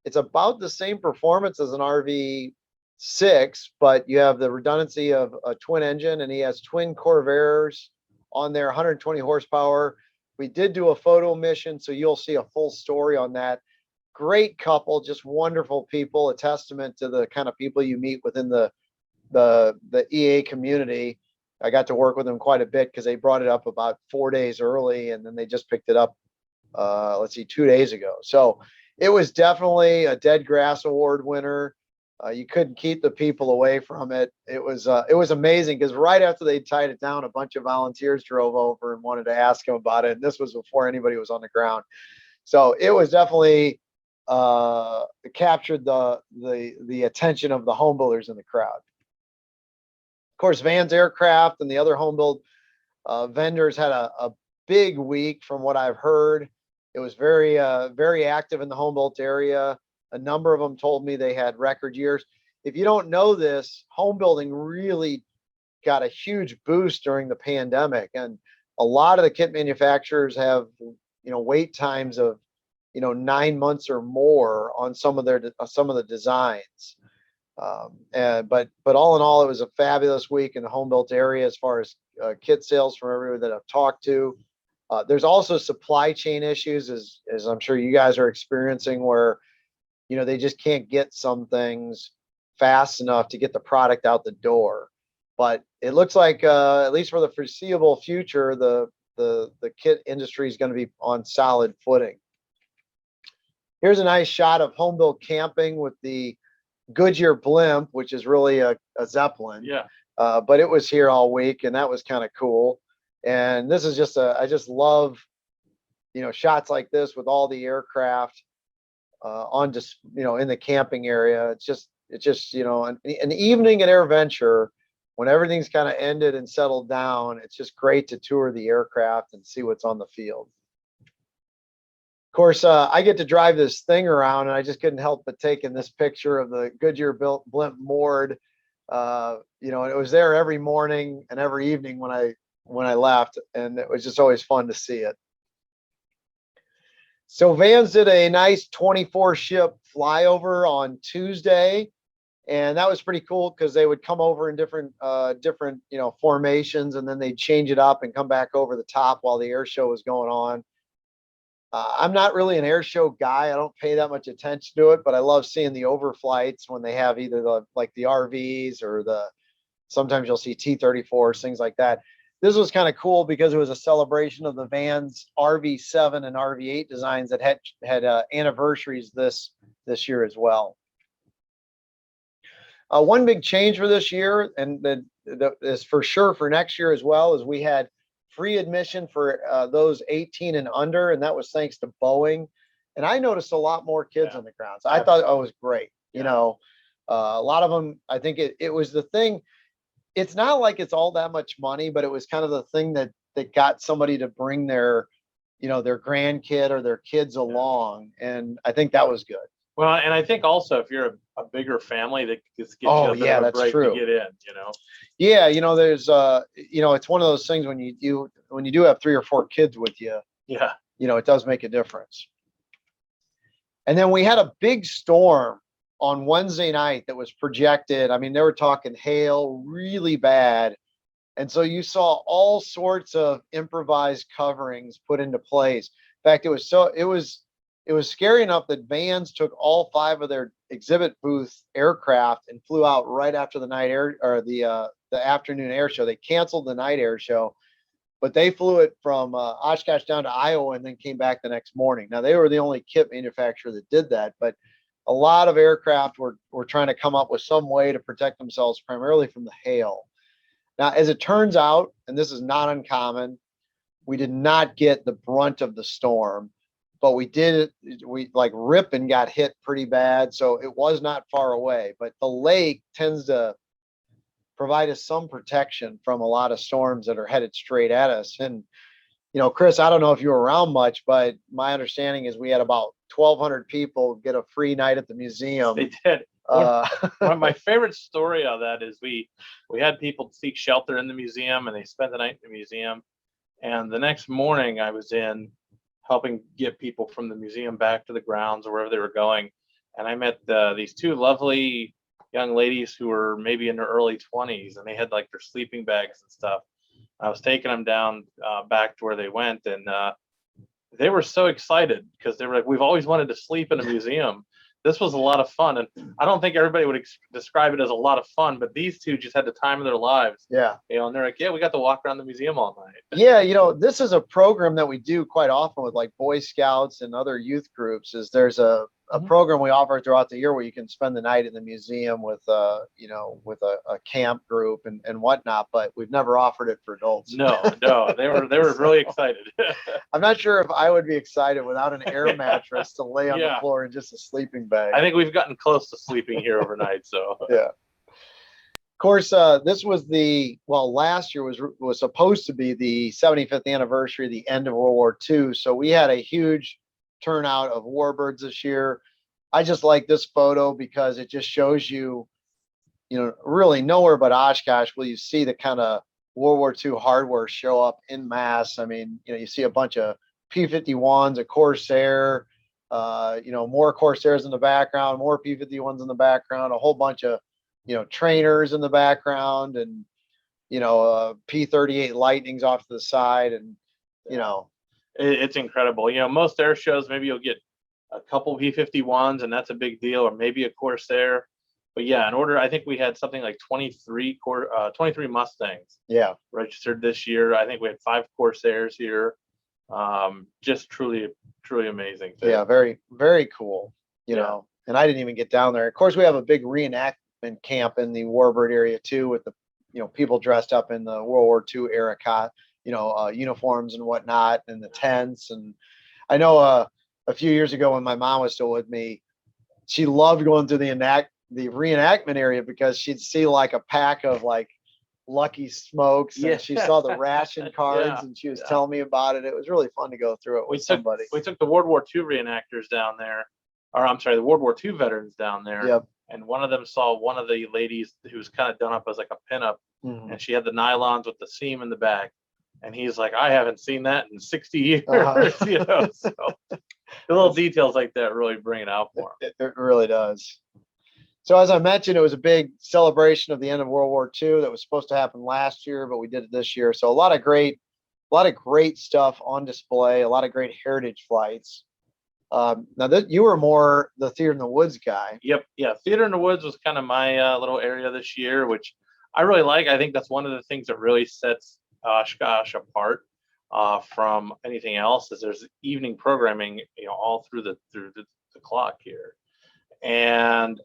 It's about the same performance as an RV6, but you have the redundancy of a twin engine, and he has twin Corvairs on there, 120 horsepower. We did do a photo mission, so you'll see a full story on that. Great couple, just wonderful people, a testament to the kind of people you meet within the EA community. I got to work with them quite a bit because they brought it up about 4 days early, and then they just picked it up, 2 days ago. So it was definitely a Dead Grass Award winner. You couldn't keep the people away from it. It was amazing because right after they tied it down, a bunch of volunteers drove over and wanted to ask him about it. And this was before anybody was on the ground. So it was definitely captured the attention of the home builders in the crowd. Of course, Vans Aircraft and the other home build vendors had a big week from what I've heard. It was very active in the home built area. A number of them told me they had record years. If you don't know this, home building really got a huge boost during the pandemic, and a lot of the kit manufacturers have, wait times of, 9 months or more on some of the designs. But all in all, it was a fabulous week in the home built area as far as kit sales from everyone that I've talked to. There's also supply chain issues, as I'm sure you guys are experiencing, where they just can't get some things fast enough to get the product out the door. But it looks like, at least for the foreseeable future, the kit industry is going to be on solid footing. Here's a nice shot of home built camping with the Goodyear blimp, which is really a Zeppelin. Yeah. But it was here all week, and that was kind of cool. And this is just I just love, shots like this with all the aircraft on just, in the camping area. It's just an evening at AirVenture when everything's kind of ended and settled down. It's just great to tour the aircraft and see what's on the field. Of course, I get to drive this thing around, and I just couldn't help but taking this picture of the Goodyear built blimp moored. And it was there every morning and every evening when I left, and it was just always fun to see it. So Vans did a nice 24 ship flyover on Tuesday, and that was pretty cool because they would come over in different formations, and then they'd change it up and come back over the top while the air show was going on. I'm not really an air show guy. I don't pay that much attention to it, but I love seeing the overflights when they have either the RVs or sometimes you'll see T-34s, things like that. This was kind of cool because it was a celebration of the Vans RV7 and RV8 designs that had anniversaries this year as well. One big change for this year, and that is for sure for next year as well, is we had free admission for those 18 and under, and that was thanks to Boeing. And I noticed a lot more kids on the grounds. I thought it was great. You know, a lot of them, I think it was the thing. It's not like it's all that much money, but it was kind of the thing that got somebody to bring their, you know, their grandkid or their kids along. And I think that was good. Well, and I think also if you're a bigger family, that just gives you a bit of a that's break true. to get in, you know. Yeah, you know, there's you know, it's one of those things when you do have 3 or 4 kids with you, Yeah. you know, it does make a difference. And then we had a big storm on Wednesday night that was projected. I mean, they were talking hail really bad. And so you saw all sorts of improvised coverings put into place. In fact, it was scary enough that vans took all 5 of their exhibit booth aircraft and flew out right after the night air or the afternoon air show. They canceled the night air show, but they flew it from Oshkosh down to Iowa and then came back the next morning. Now they were the only kit manufacturer that did that, but a lot of aircraft were trying to come up with some way to protect themselves primarily from the hail. Now, as it turns out, and this is not uncommon, we did not get the brunt of the storm, but we like Ripon got hit pretty bad. So it was not far away, but the lake tends to provide us some protection from a lot of storms that are headed straight at us. And, you know, Chris, I don't know if you were around much, but my understanding is we had about 1,200 people get a free night at the museum. They did. One of my favorite story of that is we had people seek shelter in the museum and they spent the night in the museum. And the next morning I was in helping get people from the museum back to the grounds or wherever they were going. And I met these 2 lovely young ladies who were maybe in their early 20s, and they had like their sleeping bags and stuff. I was taking them down back to where they went, and they were so excited because they were like, we've always wanted to sleep in a museum. This was a lot of fun. And I don't think everybody would describe it as a lot of fun, but these 2 just had the time of their lives. Yeah. You know, and they're like, yeah, we got to walk around the museum all night. Yeah, you know, this is a program that we do quite often with like Boy Scouts and other youth groups. Is there's a program we offer throughout the year where you can spend the night in the museum with you know, with a camp group and whatnot, but we've never offered it for adults. No, they were really excited. I'm not sure if I would be excited without an air mattress to lay on the floor in just a sleeping bag. I think we've gotten close to sleeping here overnight. So yeah. Of course, this was last year was supposed to be the 75th anniversary of the end of World War II. So we had a huge turnout of warbirds this year. I just like this photo because it just shows you, you know, really nowhere but Oshkosh will you see the kind of World War II hardware show up in mass. I mean, you know, you see a bunch of P-51s, a Corsair, you know, more Corsairs in the background, more P-51s in the background, a whole bunch of, you know, trainers in the background, and, you know, P-38 Lightnings off to the side, and, you know, it's incredible. You know, most air shows, maybe you'll get a couple P-51s, and that's a big deal, or maybe a Corsair. But yeah, I think we had something like 23 Mustangs. Yeah, registered this year. I think we had 5 Corsairs here. Just truly amazing thing. Yeah, very, very cool. You know, and I didn't even get down there. Of course, we have a big reenactment camp in the Warbird area too, with the, you know, people dressed up in the World War II era, uniforms and whatnot, and the tents. And I know a few years ago when my mom was still with me, she loved going through the reenactment area because she'd see like a pack of like Lucky Smokes, and she saw the ration cards, and she was telling me about it. It was really fun to go through it with somebody. We took the World War II reenactors down there, or I'm sorry, the World War II veterans down there. Yep. And one of them saw one of the ladies who was kind of done up as like a pinup, and she had the nylons with the seam in the back. And he's like, I haven't seen that in 60 years. You know, so the little details like that really bring it out for him. It really does. So as I mentioned, it was a big celebration of the end of World War II that was supposed to happen last year, but we did it this year. So a lot of great stuff on display, a lot of great heritage flights. Now you were more the Theater in the Woods guy. Yep. Yeah. Theater in the Woods was kind of my little area this year, which I really like. I think that's one of the things that really sets Oshkosh apart from anything else, is there's evening programming, you know, all through the clock here. And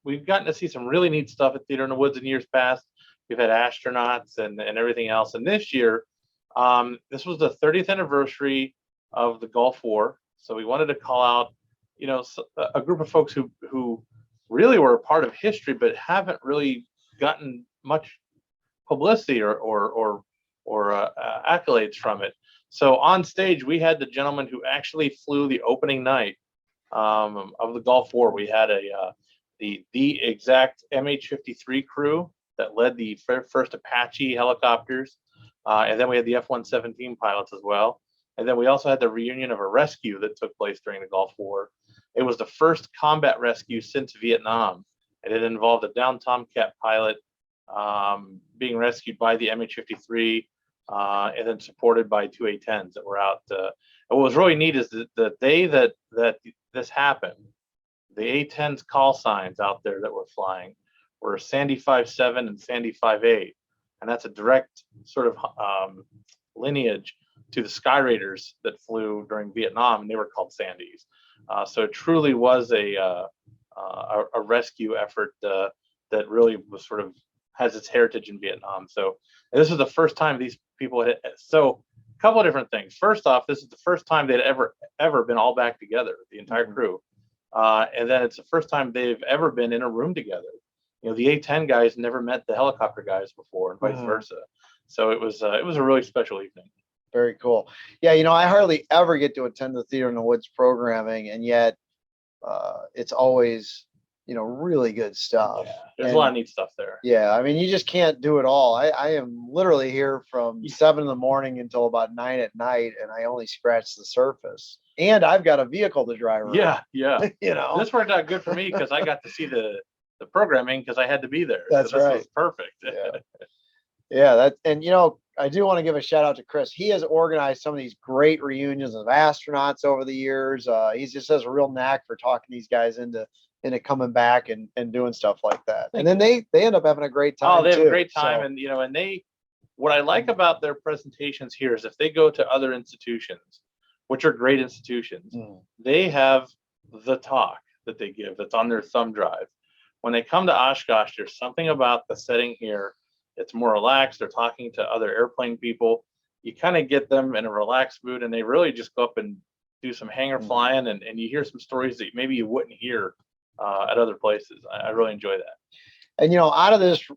we've gotten to see some really neat stuff at Theater in the Woods in years past. We've had astronauts and everything else. And this year, This was the 30th anniversary of the Gulf War, so we wanted to call out, a group of folks who really were a part of history, but haven't really gotten much publicity or accolades from it. So on stage, we had the gentleman who actually flew the opening night of the Gulf War. We had the exact MH-53 crew that led the first Apache helicopters, and then we had the F-117 pilots as well. And then we also had the reunion of a rescue that took place during the Gulf War. It was the first combat rescue since Vietnam, and it involved a downed Tomcat pilot being rescued by the MH-53, and then supported by two A-10s that were out. And what was really neat is that the day that this happened, the A-10's call signs out there that were flying were Sandy 5.7 and Sandy 5.8, and that's a direct sort of lineage to the Sky Raiders that flew during Vietnam, and they were called Sandys. So it truly was a rescue effort that really was sort of has its heritage in Vietnam. So this is the first time these people had. So a couple of different things. First off, this is the first time they'd ever been all back together, the entire crew, and then it's the first time they've ever been in a room together. The A-10 guys never met the helicopter guys before, and vice versa. So it was a really special evening. Very cool. Yeah, I hardly ever get to attend the Theater in the Woods programming, and yet it's always, really good stuff. Yeah, there's a lot of neat stuff there. Yeah, I mean, you just can't do it all. I am literally here from 7 in the morning until about 9 at night, and I only scratch the surface. And I've got a vehicle to drive around. Yeah. This worked out good for me because I got to see the programming because I had to be there. That's so this right. was perfect. Yeah, and I do want to give a shout out to Chris. He has organized some of these great reunions of astronauts over the years. He just has a real knack for talking these guys into coming back and doing stuff like that. And then they end up having a great time. Oh, they have too, a great time. so. And they, what I like about their presentations here is if they go to other institutions, which are great institutions, they have the talk that they give that's on their thumb drive. When they come to Oshkosh, there's something about the setting here. It's more relaxed. They're talking to other airplane people. You kind of get them in a relaxed mood, and they really just go up and do some hangar flying, and you hear some stories that maybe you wouldn't hear at other places. I really enjoy that. And out of this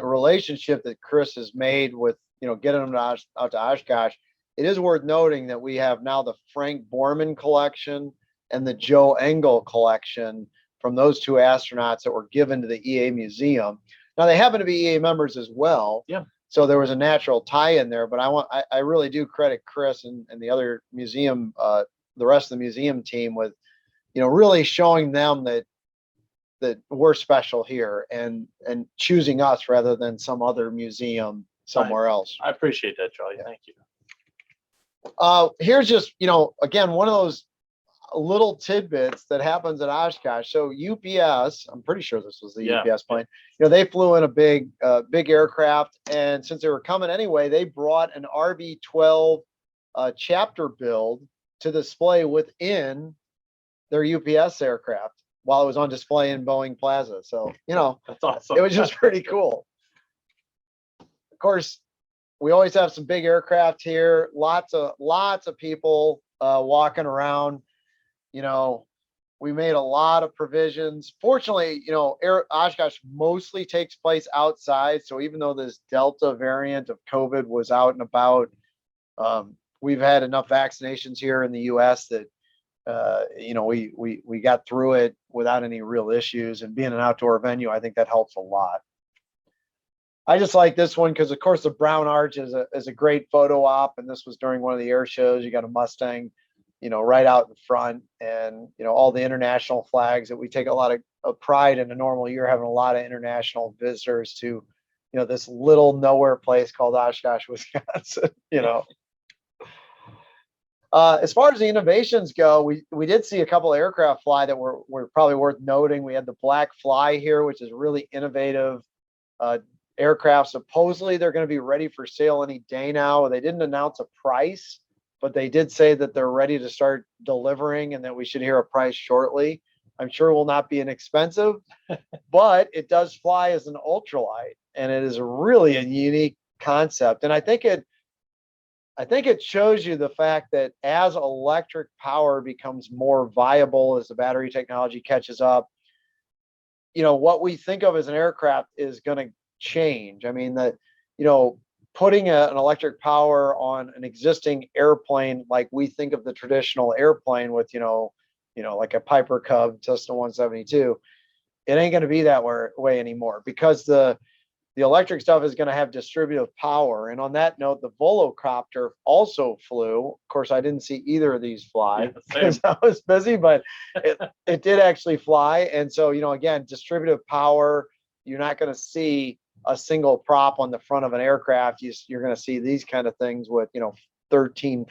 relationship that Chris has made with getting them out to Oshkosh, it is worth noting that we have now the Frank Borman collection and the Joe Engel collection from those two astronauts that were given to the EA Museum. Now they happen to be EA members as well. Yeah. So there was a natural tie in there, but I really do credit Chris and the other museum, the rest of the museum team with, really showing them that we're special here and choosing us rather than some other museum somewhere else. I appreciate that, Charlie. Yeah. Thank you. Here's just, again, one of those little tidbits that happens at Oshkosh. So UPS, I'm pretty sure this was the UPS plane. They flew in a big aircraft, and since they were coming anyway, they brought an RB-12 chapter build to display within their UPS aircraft while it was on display in Boeing Plaza. So that's awesome. It was just pretty cool. Of course, we always have some big aircraft here. Lots of people walking around. We made a lot of provisions. Fortunately, Oshkosh mostly takes place outside. So even though this Delta variant of COVID was out and about, we've had enough vaccinations here in the U.S. that, we got through it without any real issues. And being an outdoor venue, I think that helps a lot. I just like this one because, of course, the Brown Arch is a great photo op. And this was during one of the air shows. You got a Mustang, right out in front, and, all the international flags that we take a lot of pride in a normal year, having a lot of international visitors to, this little nowhere place called Oshkosh, Wisconsin, As far as the innovations go, we did see a couple of aircraft fly that were probably worth noting. We had the Black Fly here, which is really innovative aircraft. Supposedly they're going to be ready for sale any day now. They didn't announce a price, but they did say that they're ready to start delivering and that we should hear a price shortly. I'm sure it will not be inexpensive, but it does fly as an ultralight, and it is really a unique concept. And I think I think it shows you the fact that as electric power becomes more viable, as the battery technology catches up, what we think of as an aircraft is going to change. I mean, putting an electric power on an existing airplane, like we think of the traditional airplane with, like a Piper Cub Cessna 172, it ain't going to be that way anymore, because the electric stuff is going to have distributive power. And on that note, the Volocopter also flew. Of course, I didn't see either of these fly because I was busy, but it did actually fly. And so, again, distributive power, you're not going to see a single prop on the front of an aircraft. You're going to see these kind of things with, 13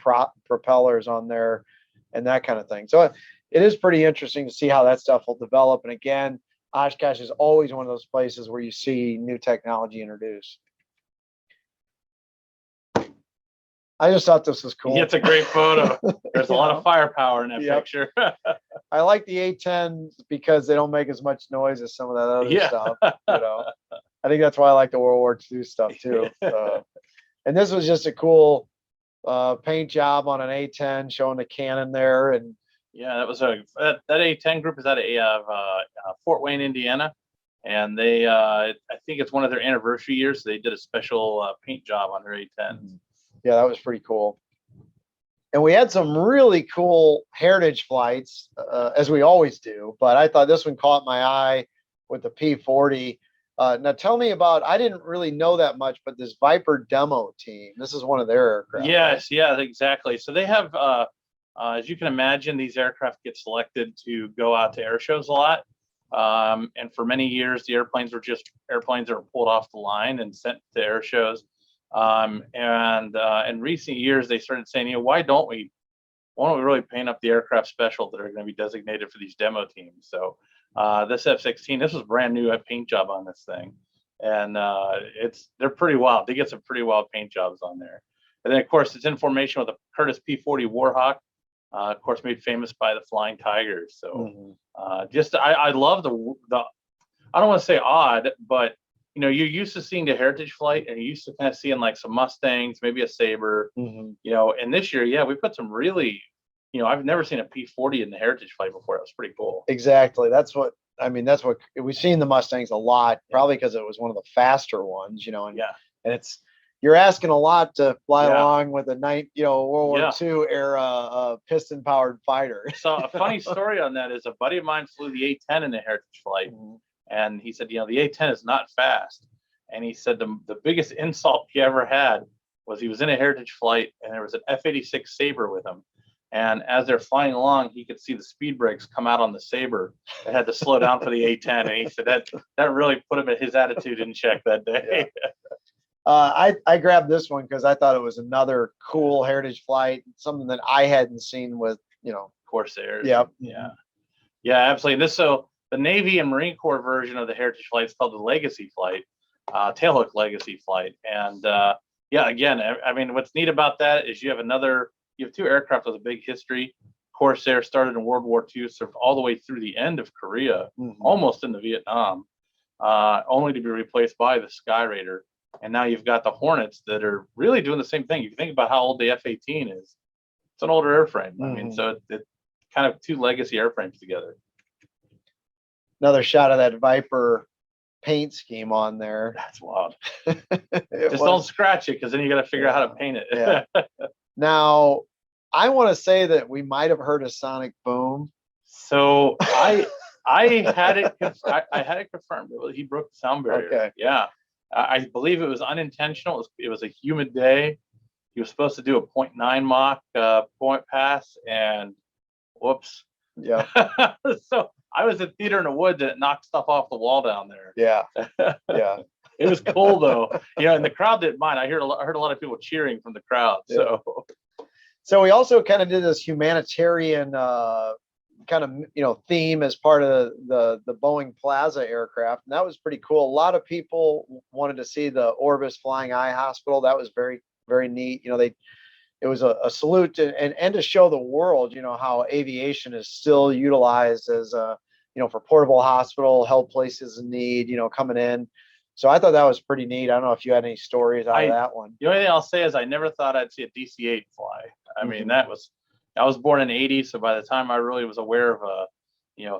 propellers on there and that kind of thing. So it is pretty interesting to see how that stuff will develop. And again, Oshkosh is always one of those places where you see new technology introduced. I just thought this was cool. It's a great photo. There's a lot of firepower in that picture. I like the A-10 because they don't make as much noise as some of that other stuff. I think that's why I like the World War II stuff too. And this was just a cool paint job on an A-10 showing the cannon there. And yeah, that was that A-10 group is out of Fort Wayne, Indiana, and they I think it's one of their anniversary years. So they did a special paint job on their A-10. Yeah, that was pretty cool. And we had some really cool heritage flights, as we always do. But I thought this one caught my eye with the P-40. Now tell me about, I didn't really know that much, but this Viper demo team, this is one of their aircraft. Yes, yeah, exactly. So they have, as you can imagine, these aircraft get selected to go out to air shows a lot. And for many years, the airplanes were just airplanes that were pulled off the line and sent to air shows. And in recent years, they started saying, why don't we really paint up the aircraft special that are going to be designated for these demo teams? So this F-16, this was brand new paint job on this thing, and they're pretty wild. They get some pretty wild paint jobs on there. And then of course it's in formation with the Curtiss P-40 Warhawk, of course made famous by the Flying Tigers. So I love the I don't want to say odd, but you're used to seeing the heritage flight, and you're used to kind of seeing like some Mustangs, maybe a Sabre, and this year, we put some really, I've never seen a P-40 in the heritage flight before. It was pretty cool. Exactly. That's what we've seen the Mustangs a lot, probably because it was one of the faster ones, and you're asking a lot to fly along with a World War II era piston powered fighter. So a funny story on that is a buddy of mine flew the A-10 in the heritage flight. And he said, the A-10 is not fast. And he said the biggest insult he ever had was he was in a heritage flight and there was an F-86 Sabre with him. And as they're flying along, he could see the speed brakes come out on the Sabre. They had to slow down for the A-10. And he said that really put him at his attitude in check that day. I grabbed this one because I thought it was another cool heritage flight, something that I hadn't seen with, Corsairs. Yep. Yeah, absolutely. And the Navy and Marine Corps version of the heritage flight is called the Legacy Flight, Tailhook Legacy Flight. And again, I mean, what's neat about that is you have two aircraft with a big history. Corsair started in World War II, served all the way through the end of Korea, almost into Vietnam, only to be replaced by the Sky Raider. And now you've got the Hornets that are really doing the same thing. You think about how old the F-18 is. It's an older airframe. I mean, so it's kind of two legacy airframes together. Another shot of that Viper paint scheme on there. That's wild. Just don't scratch it, because then you got to figure out how to paint it. Now, I want to say that we might have heard a sonic boom. So I had it. I had it confirmed. He broke the sound barrier. Okay. Yeah, I believe it was unintentional. It was a humid day. He was supposed to do a 0.9 Mach point pass, and whoops. Yeah. So I was in theater in the woods, and it knocked stuff off the wall down there. Yeah. Yeah. It was cool though. And the crowd didn't mind. I heard a lot of people cheering from the crowd. So we also kind of did this humanitarian kind of theme as part of the Boeing Plaza aircraft, and that was pretty cool. A lot of people wanted to see the Orbis Flying Eye Hospital. That was very, very neat. It was a salute and to show the world, how aviation is still utilized as for portable hospital, help places in need, coming in. So I thought that was pretty neat. I don't know if you had any stories out of that one. The only thing I'll say is I never thought I'd see a DC-8 fly. I mean, I was born in '80, so by the time I really was aware of,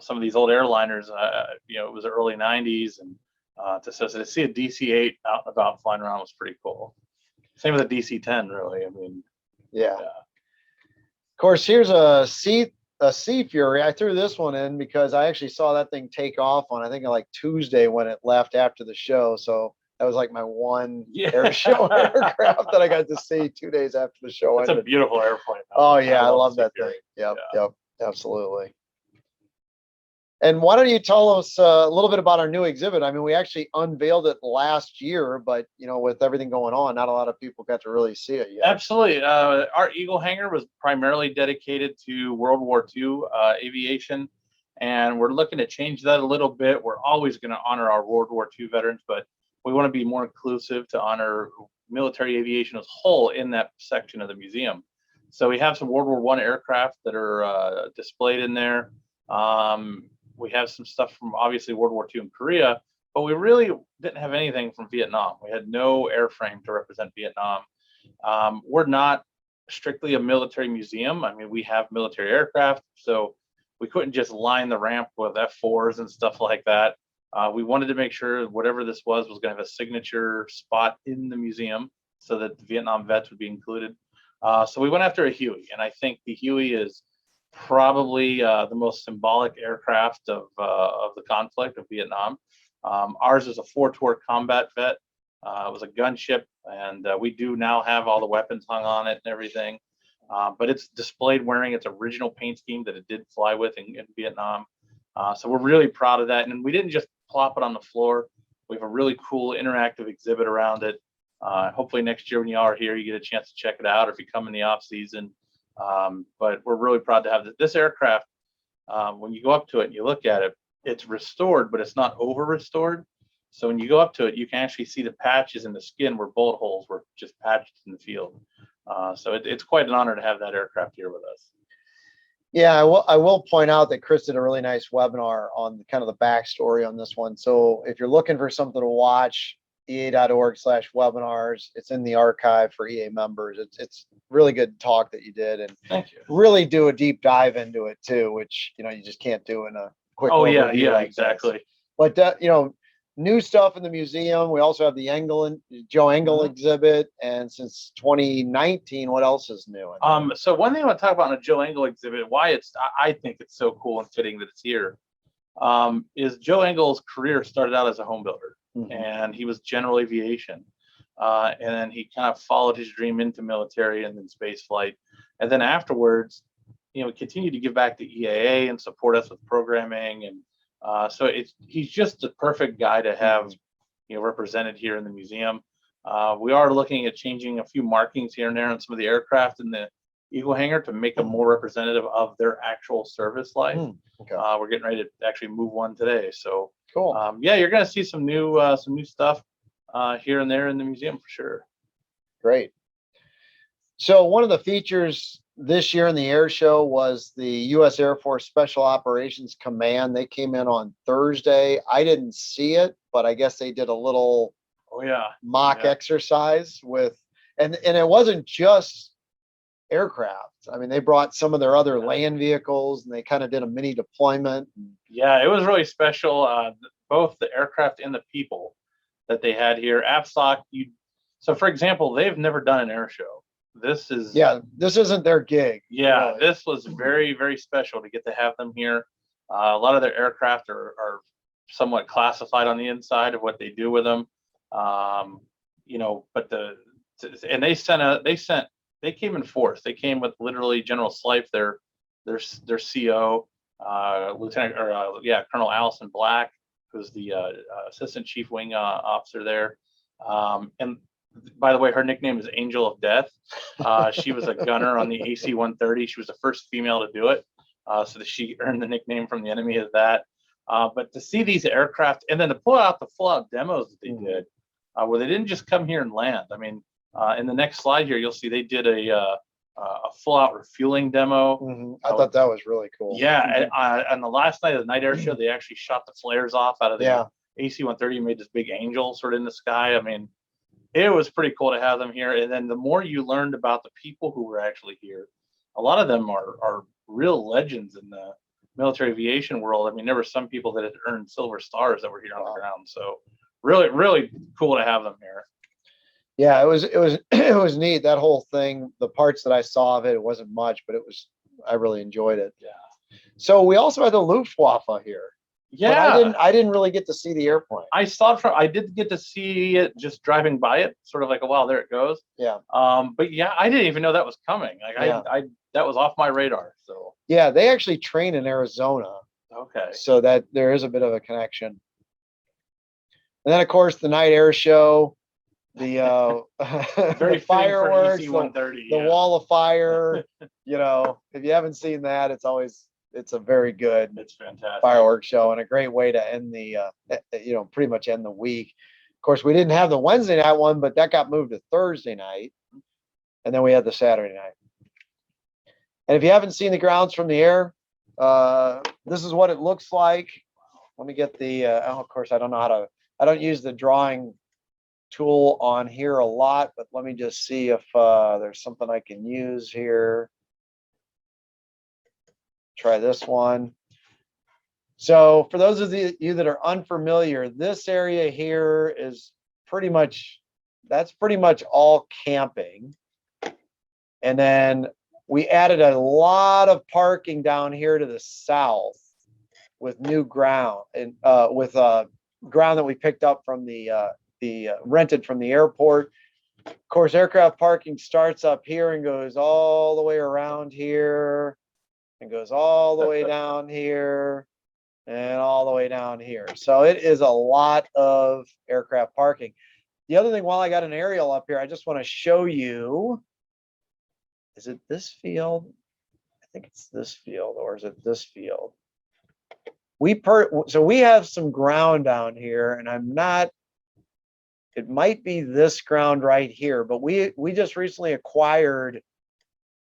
some of these old airliners, it was the early '90s, and to see a DC-8 out and about flying around was pretty cool. Same with the DC-10, really. I mean, yeah. Of course, here's a Sea Fury. I threw this one in because I actually saw that thing take off on, I think, like Tuesday when it left after the show. So that was like my one air show aircraft that I got to see 2 days after the show ended. It's a beautiful airplane. Oh yeah, I love that thing. Yep, absolutely. And why don't you tell us a little bit about our new exhibit? I mean, we actually unveiled it last year, but with everything going on, not a lot of people got to really see it yet. Absolutely. Our Eagle hangar was primarily dedicated to World War II aviation, and we're looking to change that a little bit. We're always going to honor our World War II veterans, but we want to be more inclusive to honor military aviation as a whole in that section of the museum. So we have some World War I aircraft that are displayed in there. We have some stuff from obviously World War II in Korea, but we really didn't have anything from Vietnam. We had no airframe to represent Vietnam. We're not strictly a military museum. I mean, we have military aircraft, so we couldn't just line the ramp with F4s and stuff like that. We wanted to make sure whatever this was going to have a signature spot in the museum so that the Vietnam vets would be included. So we went after a Huey, and I think the Huey is probably the most symbolic aircraft of the conflict of Vietnam. Ours is a 4-tour combat vet. It was a gunship, and we do now have all the weapons hung on it and everything. But it's displayed wearing its original paint scheme that it did fly with in Vietnam. So we're really proud of that. And we didn't just plop it on the floor. We have a really cool interactive exhibit around it. Hopefully next year when you all are here, you get a chance to check it out, or if you come in the off season. But we're really proud to have this aircraft. When you go up to it and you look at it, it's restored, but it's not over restored. So when you go up to it, you can actually see the patches in the skin where bullet holes were just patched in the field. So it's quite an honor to have that aircraft here with us. Yeah, I will point out that Chris did a really nice webinar on kind of the backstory on this one. So if you're looking for something to watch, ea.org/webinars. It's in the archive for EA members. It's really good talk that you did, and thank you. Really do a deep dive into it too, which you just can't do in a quick. Oh yeah, like exactly. This. But new stuff in the museum. We also have the Joe Engel exhibit, and since 2019, what else is new? So one thing I want to talk about on a Joe Engel exhibit, why I think it's so cool and fitting that it's here, is Joe Engel's career started out as a home builder. And he was general aviation, and then he kind of followed his dream into military and then space flight, and then afterwards, continued to give back to EAA and support us with programming, and so he's just the perfect guy to have represented here in the museum. We are looking at changing a few markings here and there on some of the aircraft in the Eagle hangar to make them more representative of their actual service life. Okay. We're getting ready to actually move one today, so. Cool. Yeah, you're going to see some new stuff here and there in the museum for sure. Great. So one of the features this year in the air show was the U.S. Air Force Special Operations Command. They came in on Thursday. I didn't see it, but I guess they did a little mock exercise with, and it wasn't just aircraft. I mean, they brought some of their other land vehicles, and they kind of did a mini deployment. Yeah, it was really special. Both the aircraft and the people that they had here. AFSOC, so for example, they've never done an air show. This isn't their gig. Yeah, really. This was very, very special to get to have them here. A lot of their aircraft are somewhat classified on the inside of what they do with them. But they came in force. They came with literally General Slife, their CO, Colonel Allison Black, who's the assistant chief wing officer there. And by the way, her nickname is Angel of Death. She was a gunner on the AC-130. She was the first female to do it. So that she earned the nickname from the enemy as that. But to see these aircraft and then to pull out the full-out demos that they did, where they didn't just come here and land. I mean, in the next slide here, you'll see they did a full-out refueling demo. I thought that was really cool. Yeah, and on the last night of the night air show, they actually shot the flares off out of AC-130 made this big angel sort of in the sky. I mean, it was pretty cool to have them here. And then the more you learned about the people who were actually here, a lot of them are real legends in the military aviation world. I mean, there were some people that had earned silver stars that were here on the ground. So really, really cool to have them here. Yeah, it was it was neat. That whole thing, the parts that I saw of it, it wasn't much, but I really enjoyed it. Yeah. So we also had the Luftwaffe here. Yeah. But I didn't really get to see the airplane. I did get to see it just driving by it, sort of like, wow, there it goes. Yeah. But yeah, I didn't even know that was coming. Like Yeah. I that was off my radar. So Yeah, they actually train in Arizona. okay. So that there is a bit of a connection. And then of course the night air show, the Very the fireworks, EC-130, the wall of fire. You know, if you haven't seen that, it's a very good It's fantastic. fireworks show and a great way to end the pretty much end the week. Of course, we didn't have the Wednesday night one, but that got moved to Thursday night, and then we had the Saturday night. And if you haven't seen the grounds from the air, this is what it looks like. Let me get the of course I don't use the drawing tool on here a lot, but let me just see if there's something I can use here. Try this one. So for those of you that are unfamiliar, this area here is pretty much all camping. And then we added a lot of parking down here to the south with new ground and with ground that we picked up from the rented from the airport. Of course, aircraft parking starts up here and goes all the way around here and goes all the way down here and all the way down here. So it is a lot of aircraft parking. The other thing, while I got an aerial up here, I just want to show you, is it this field? I think it's this field, or is it this field? So we have some ground down here, and it might be this ground right here, but we just recently acquired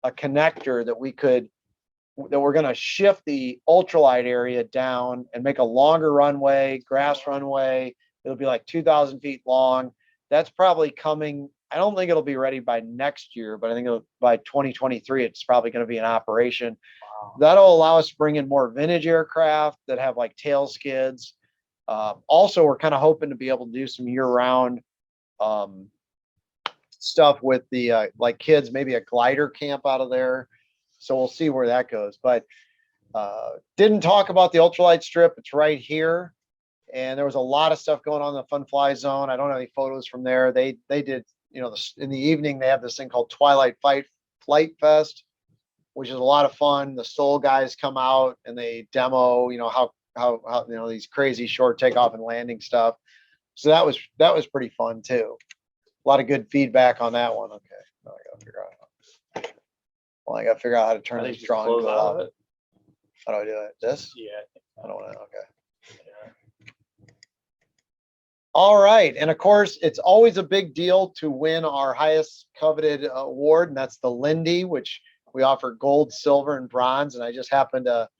a connector that we're going to shift the ultralight area down and make a longer runway, grass runway. It'll be like 2,000 feet long. That's probably coming. I don't think it'll be ready by next year, but I think by 2023, it's probably going to be in operation. Wow. That'll allow us to bring in more vintage aircraft that have like tail skids. Also, we're kind of hoping to be able to do some year-round stuff with the like kids, maybe a glider camp out of there. So we'll see where that goes. But didn't talk about the ultralight strip. It's right here. And there was a lot of stuff going on in the Fun Fly Zone. I don't have any photos from there. They did, in the evening, they have this thing called Twilight Flight Fest, which is a lot of fun. The Soul guys come out and they demo, how these crazy short takeoff and landing stuff. So that was pretty fun too. A lot of good feedback on that one. Okay. Now I gotta figure out. Well, I got to figure out how to turn this drawing tool off. How do I do it? This? Yeah. I don't know. Okay. Yeah. All right. And of course, it's always a big deal to win our highest coveted award, and that's the Lindy, which we offer gold, silver, and bronze. And I just happened to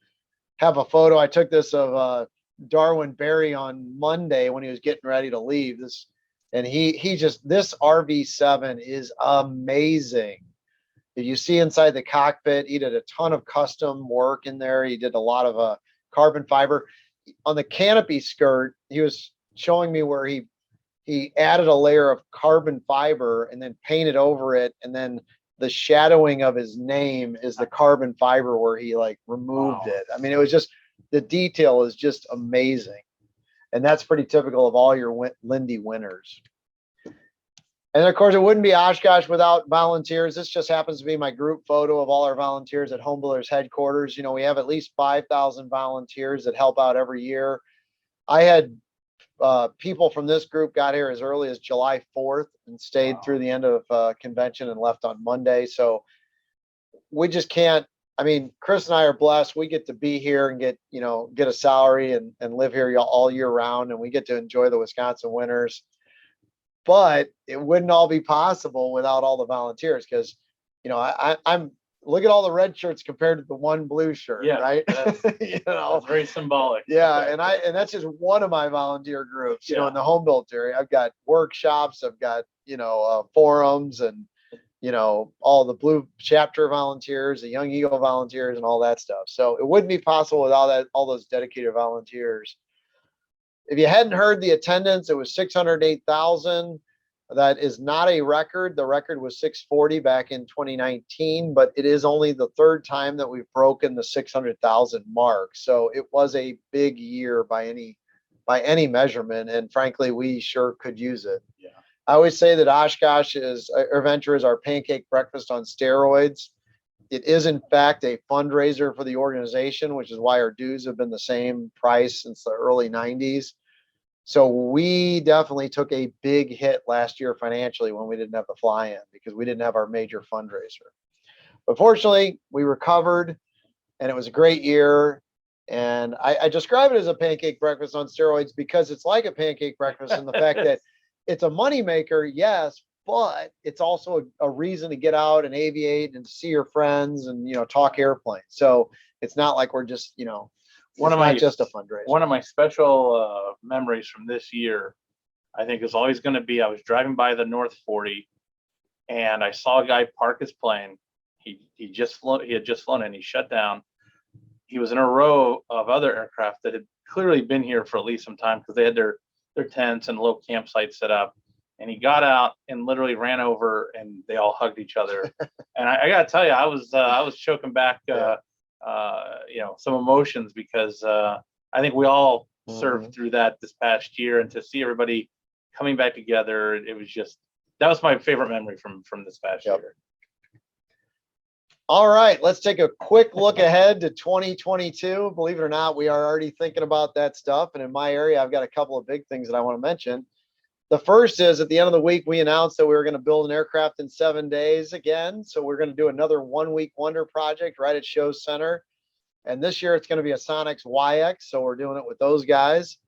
have a photo. I took this of Darwin Berry on Monday when he was getting ready to leave. This RV7 is amazing. You see inside the cockpit, he did a ton of custom work in there. He did a lot of carbon fiber. On the canopy skirt, he was showing me where he added a layer of carbon fiber and then painted over it. And then the shadowing of his name is the carbon fiber where he like removed it. I mean, it was just, the detail is just amazing. And that's pretty typical of all your Lindy winners. And of course, it wouldn't be Oshkosh without volunteers. This just happens to be my group photo of all our volunteers at Home Builders headquarters. We have at least 5,000 volunteers that help out every year. I had people from this group got here as early as July 4th and stayed through the end of convention and left on Monday. So we just can't. I mean, Chris and I are blessed. We get to be here and get a salary and live here all year round, and we get to enjoy the Wisconsin winters. But it wouldn't all be possible without all the volunteers, because I'm look at all the red shirts compared to the one blue shirt, Yeah, right? you know, it's very symbolic. Yeah, and that's just one of my volunteer groups. You know, in the home built area, I've got workshops, I've got forums, and all the Blue Chapter volunteers, the Young Eagle volunteers, and all that stuff. So it wouldn't be possible without all those dedicated volunteers. If you hadn't heard the attendance, it was 608,000. That is not a record. The record was 640 back in 2019, but it is only the third time that we've broken the 600,000 mark. So it was a big year by any measurement, and frankly, we sure could use it. Yeah. I always say that Oshkosh Venture is our pancake breakfast on steroids. It is in fact a fundraiser for the organization, which is why our dues have been the same price since the early 90s. So we definitely took a big hit last year financially when we didn't have the fly-in, because we didn't have our major fundraiser. But fortunately, we recovered, and it was a great year. And I describe it as a pancake breakfast on steroids because it's like a pancake breakfast in the fact that it's a moneymaker, yes, but it's also a reason to get out and aviate and to see your friends and talk airplanes. So it's not like we're just just a fundraiser. One of my special memories from this year, I think, is always going to be, I was driving by the North 40 and I saw a guy park his plane. He had just flown and he shut down. He was in a row of other aircraft that had clearly been here for at least some time, because they had their tents and low campsites set up. And he got out and literally ran over, and they all hugged each other. And I got to tell you, I was choking back some emotions, because I think we all served through that this past year, and to see everybody coming back together, that was my favorite memory from this past year. All right, let's take a quick look ahead to 2022. Believe it or not, we are already thinking about that stuff. And in my area, I've got a couple of big things that I want to mention. The first is, at the end of the week, we announced that we were going to build an aircraft in 7 days again. So we're going to do another 1 week wonder project right at Show Center. And this year it's going to be a Sonics YX. So we're doing it with those guys.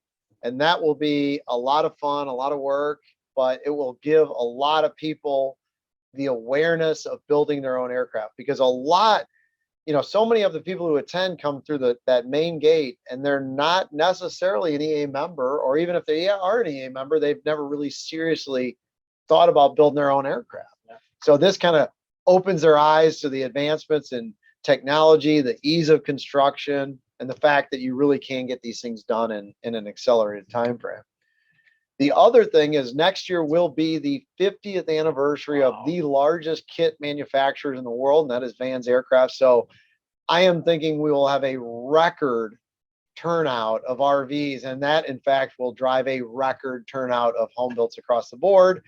And that will be a lot of fun, a lot of work, but it will give a lot of people the awareness of building their own aircraft, because so many of the people who attend come through that main gate, and they're not necessarily an EA member, or even if they are an EA member, they've never really seriously thought about building their own aircraft. Yeah. So this kind of opens their eyes to the advancements in technology, the ease of construction, and the fact that you really can get these things done in an accelerated time frame. The other thing is, next year will be the 50th anniversary of the largest kit manufacturers in the world, and that is Vans Aircraft. So I am thinking we will have a record turnout of RVs, and that in fact will drive a record turnout of home builds across the board.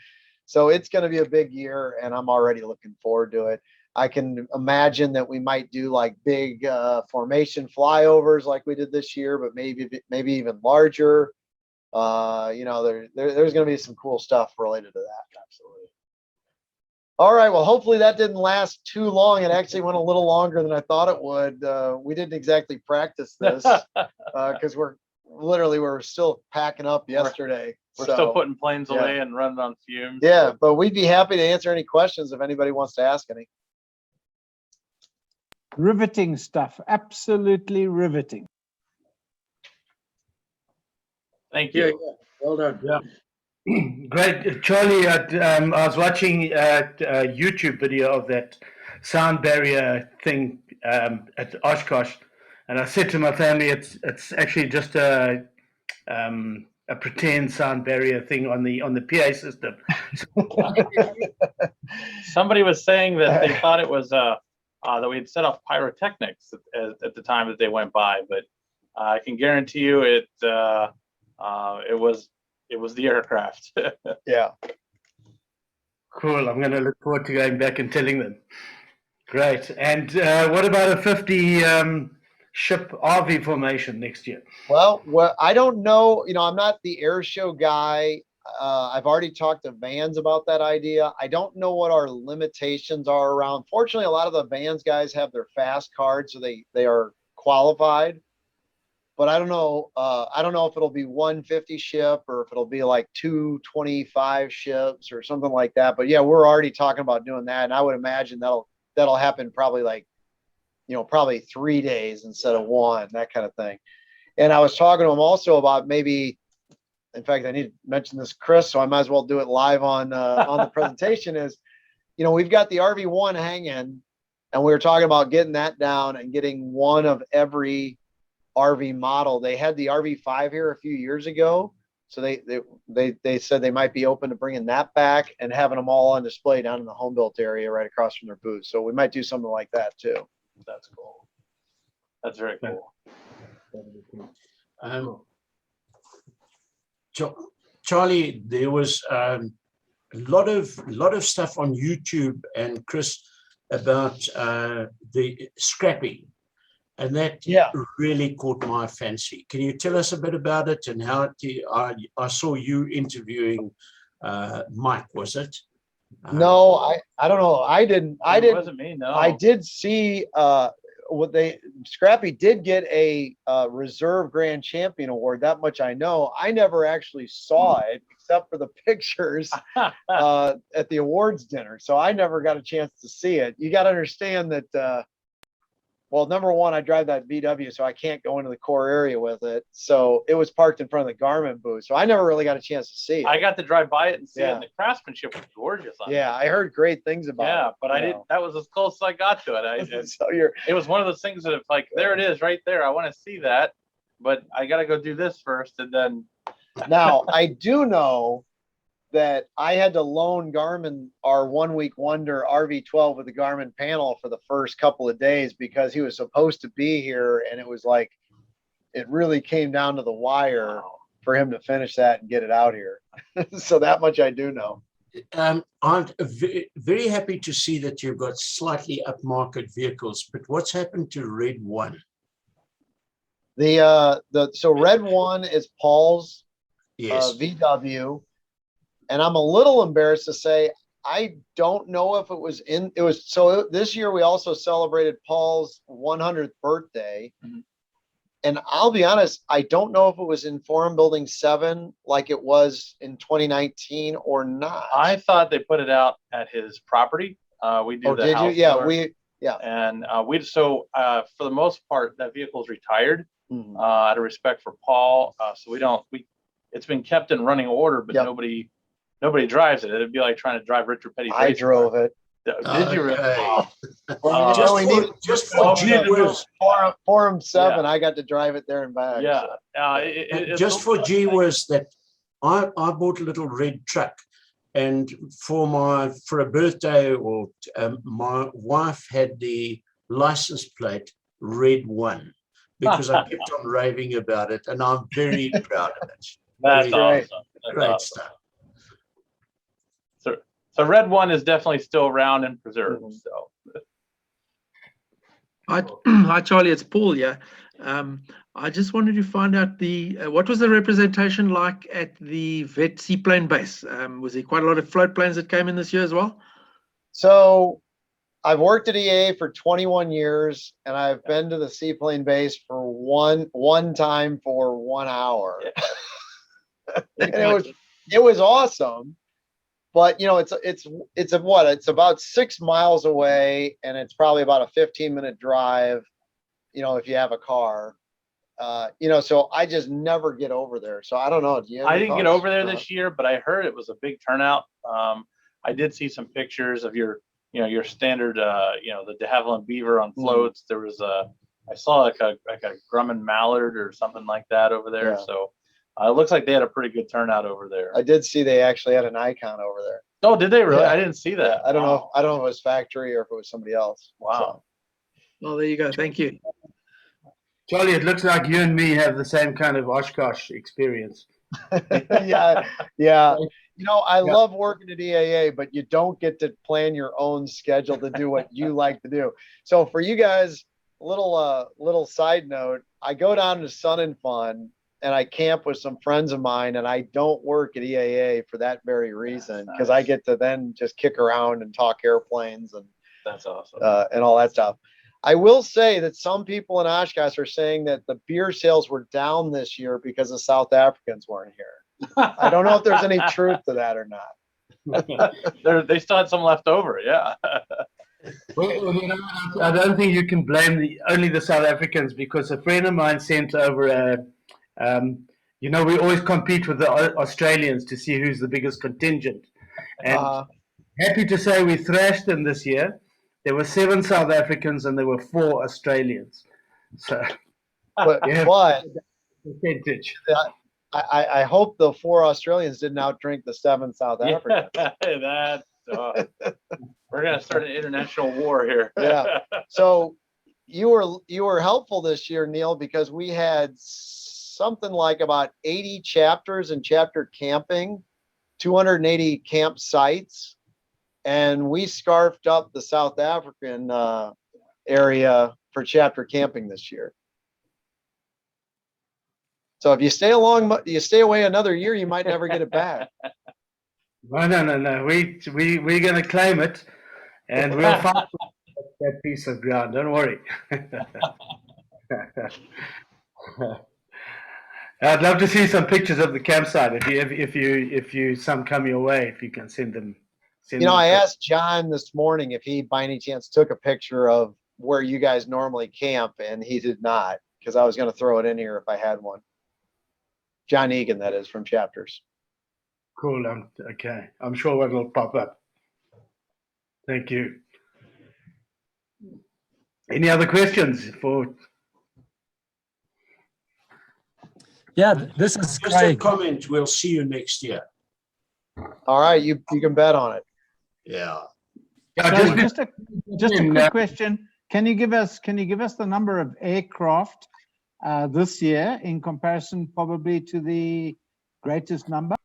So it's going to be a big year, and I'm already looking forward to it. I can imagine that we might do like big formation flyovers like we did this year, but maybe even larger. There's going to be some cool stuff related to that. Absolutely. All right. Well, hopefully that didn't last too long. It actually went a little longer than I thought it would. We didn't exactly practice this because we're still packing up yesterday. We're still putting planes away and running on fumes. Yeah, but we'd be happy to answer any questions if anybody wants to ask any. Riveting stuff. Absolutely riveting. Thank you. Yeah. Well done. Yeah. Great. Charlie, I was watching a YouTube video of that sound barrier thing at Oshkosh, and I said to my family, it's actually just a pretend sound barrier thing on the PA system. Somebody was saying that they thought it was that we had set off pyrotechnics at the time that they went by, but I can guarantee you it was the aircraft. Yeah. Cool. I'm going to look forward to going back and telling them. Great. And what about a 50 ship RV formation next year? Well, I don't know. I'm not the air show guy. I've already talked to Vans about that idea. I don't know what our limitations are around. Fortunately, a lot of the Vans guys have their fast card, so they are qualified. But I don't know. I don't know if it'll be 150 ship or if it'll be like 225 ships or something like that. But yeah, we're already talking about doing that, and I would imagine that'll that'll happen probably like, probably 3 days instead of 1, that kind of thing. And I was talking to him also about maybe, in fact, I need to mention this, Chris, so I might as well do it live on the presentation. Is, we've got the RV1 hanging, and we were talking about getting that down and getting one of every RV model. They had the RV5 here a few years ago, so they said they might be open to bringing that back and having them all on display down in the home built area right across from their booth. So we might do something like that too. That's cool. That's very cool. Charlie, there was a lot of stuff on YouTube and Chris about the scrapping, and that really caught my fancy. Can you tell us a bit about it and how I saw you interviewing Mike, was it? No, I don't know. I didn't. It wasn't me. No, I did see Scrappy did get a reserve grand champion award. That much I know. I never actually saw it except for the pictures at the awards dinner. So I never got a chance to see it. You got to understand that. Well, number one, I drive that VW, so I can't go into the core area with it. So it was parked in front of the Garmin booth. So I never really got a chance to see it. I got to drive by it and see it, and the craftsmanship was gorgeous on it. I heard great things about it. Yeah, but I didn't. That was as close as I got to it. So it was one of those things that, if like, there it is right there, I want to see that, but I got to go do this first, and then. Now, I do know that I had to loan Garmin our 1 week wonder RV12 with the Garmin panel for the first couple of days because he was supposed to be here, and it was like, it really came down to the wire for him to finish that and get it out here. So that much I do know. I'm very happy to see that you've got slightly upmarket vehicles, but what's happened to Red One? So Red One is Paul's VW. And I'm a little embarrassed to say, I don't know if it was so this year we also celebrated Paul's 100th birthday. Mm-hmm. And I'll be honest, I don't know if it was in Forum Building 7 like it was in 2019 or not. I thought they put it out at his property. We do the house tour. And for the most part, that vehicle's retired out of respect for Paul. So it's been kept in running order, but nobody drives it. It'd be like trying to drive Richard Petty's. I drove it. Did you really? Just for gee whiz. Forum 7, I got to drive it there and back. Yeah. So. Just for gee whiz, that I bought a little red truck, and for a birthday, or my wife had the license plate Red One because I kept on raving about it, and I'm very proud of it. That's awesome. Great stuff. So Red One is definitely still around and preserved. So, hi Charlie, it's Paul. Yeah, I just wanted to find out what was the representation like at the Vet Seaplane base? Was there quite a lot of float planes that came in this year as well? So I've worked at EAA for 21 years, and I've been to the seaplane base for one time for 1 hour. And it was awesome. But it's about 6 miles away, and it's probably about a 15-minute drive, if you have a car. So I just never get over there. So I don't know. I didn't get over there this year, but I heard it was a big turnout. I did see some pictures of your standard, the de Havilland Beaver on floats. There was I saw like a Grumman Mallard or something like that over there. Yeah. So. It looks like they had a pretty good turnout over there. I did see they actually had an icon over there. Oh, did they really? Yeah. I didn't see that. Yeah, I don't know. I don't know if it was factory or if it was somebody else. Wow. So. Well, there you go. Thank you. Charlie, it looks like you and me have the same kind of Oshkosh experience. Yeah. I love working at EAA, but you don't get to plan your own schedule to do what you like to do. So for you guys, little side note, I go down to Sun and Fun, and I camp with some friends of mine, and I don't work at EAA for that very reason, because I get to then just kick around and talk airplanes and that's awesome and all that stuff. I will say that some people in Oshkosh are saying that the beer sales were down this year because the South Africans weren't here. I don't know if there's any truth to that or not. They still had some left over, yeah. Well, I don't think you can blame only the South Africans, because a friend of mine sent over we always compete with the Australians to see who's the biggest contingent. And happy to say we thrashed them this year. There were 7 South Africans and there were 4 Australians. So, but yeah, but percentage. I hope the 4 Australians didn't outdrink the 7 South Africans. Yeah, we're gonna start an international war here. Yeah. So you were helpful this year, Neil, because we had something like about 80 chapters and chapter camping, 280 campsites, and we scarfed up the South African area for chapter camping this year. So if you stay away another year, you might never get it back. No. We're going to claim it, and we'll find that piece of ground. Don't worry. I'd love to see some pictures of the campsite. If you some come your way, if you can send them. I asked John this morning if he by any chance took a picture of where you guys normally camp, and he did not, because I was going to throw it in here if I had one. John Egan, that is, from Chapters. Cool. Okay. I'm sure one will pop up. Thank you. Any other questions for? Yeah, this is Just a Craig. comment. We'll see you next year. All right, you can bet on it. Yeah. So just a quick question. Can you give us the number of aircraft this year in comparison probably to the greatest number?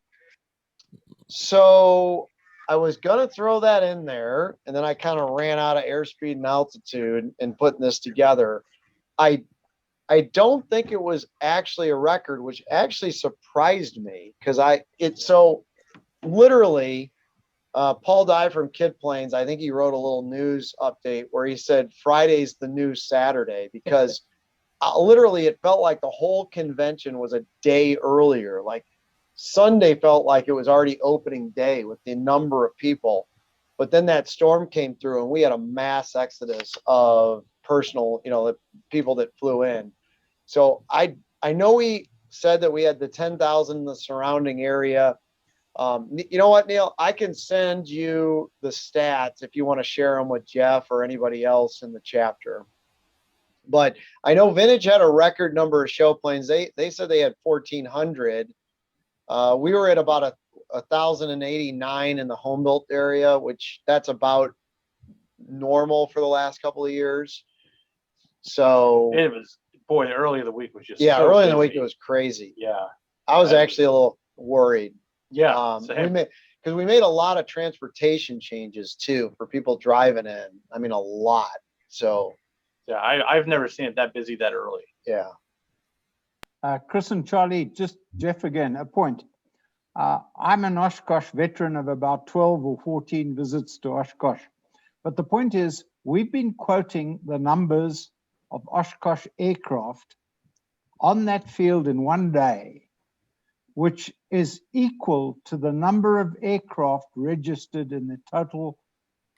So I was going to throw that in there, and then I kind of ran out of airspeed and altitude in putting this together. I don't think it was actually a record, which actually surprised me, because literally Paul Dye from Kid Planes, I think he wrote a little news update where he said Friday's the new Saturday, because literally it felt like the whole convention was a day earlier. Like Sunday felt like it was already opening day with the number of people. But then that storm came through and we had a mass exodus of the people that flew in. So I know we said that we had the 10,000 in the surrounding area. You know what, Neil? I can send you the stats if you want to share them with Jeff or anybody else in the chapter. But I know Vintage had a record number of show planes. They said they had 1,400. We were at about 1,089 in the home built area, which that's about normal for the last couple of years. So It was, boy, early in the week was just early in the week it was crazy. Yeah, I was actually a little worried. Yeah, because we made a lot of transportation changes too for people driving in. I mean, a lot. So yeah, I've never seen it that busy that early. Yeah. Chris and Charlie, just Jeff again, a point. I'm an Oshkosh veteran of about 12 or 14 visits to Oshkosh. But the point is, we've been quoting the numbers of Oshkosh aircraft on that field in one day, which is equal to the number of aircraft registered in the total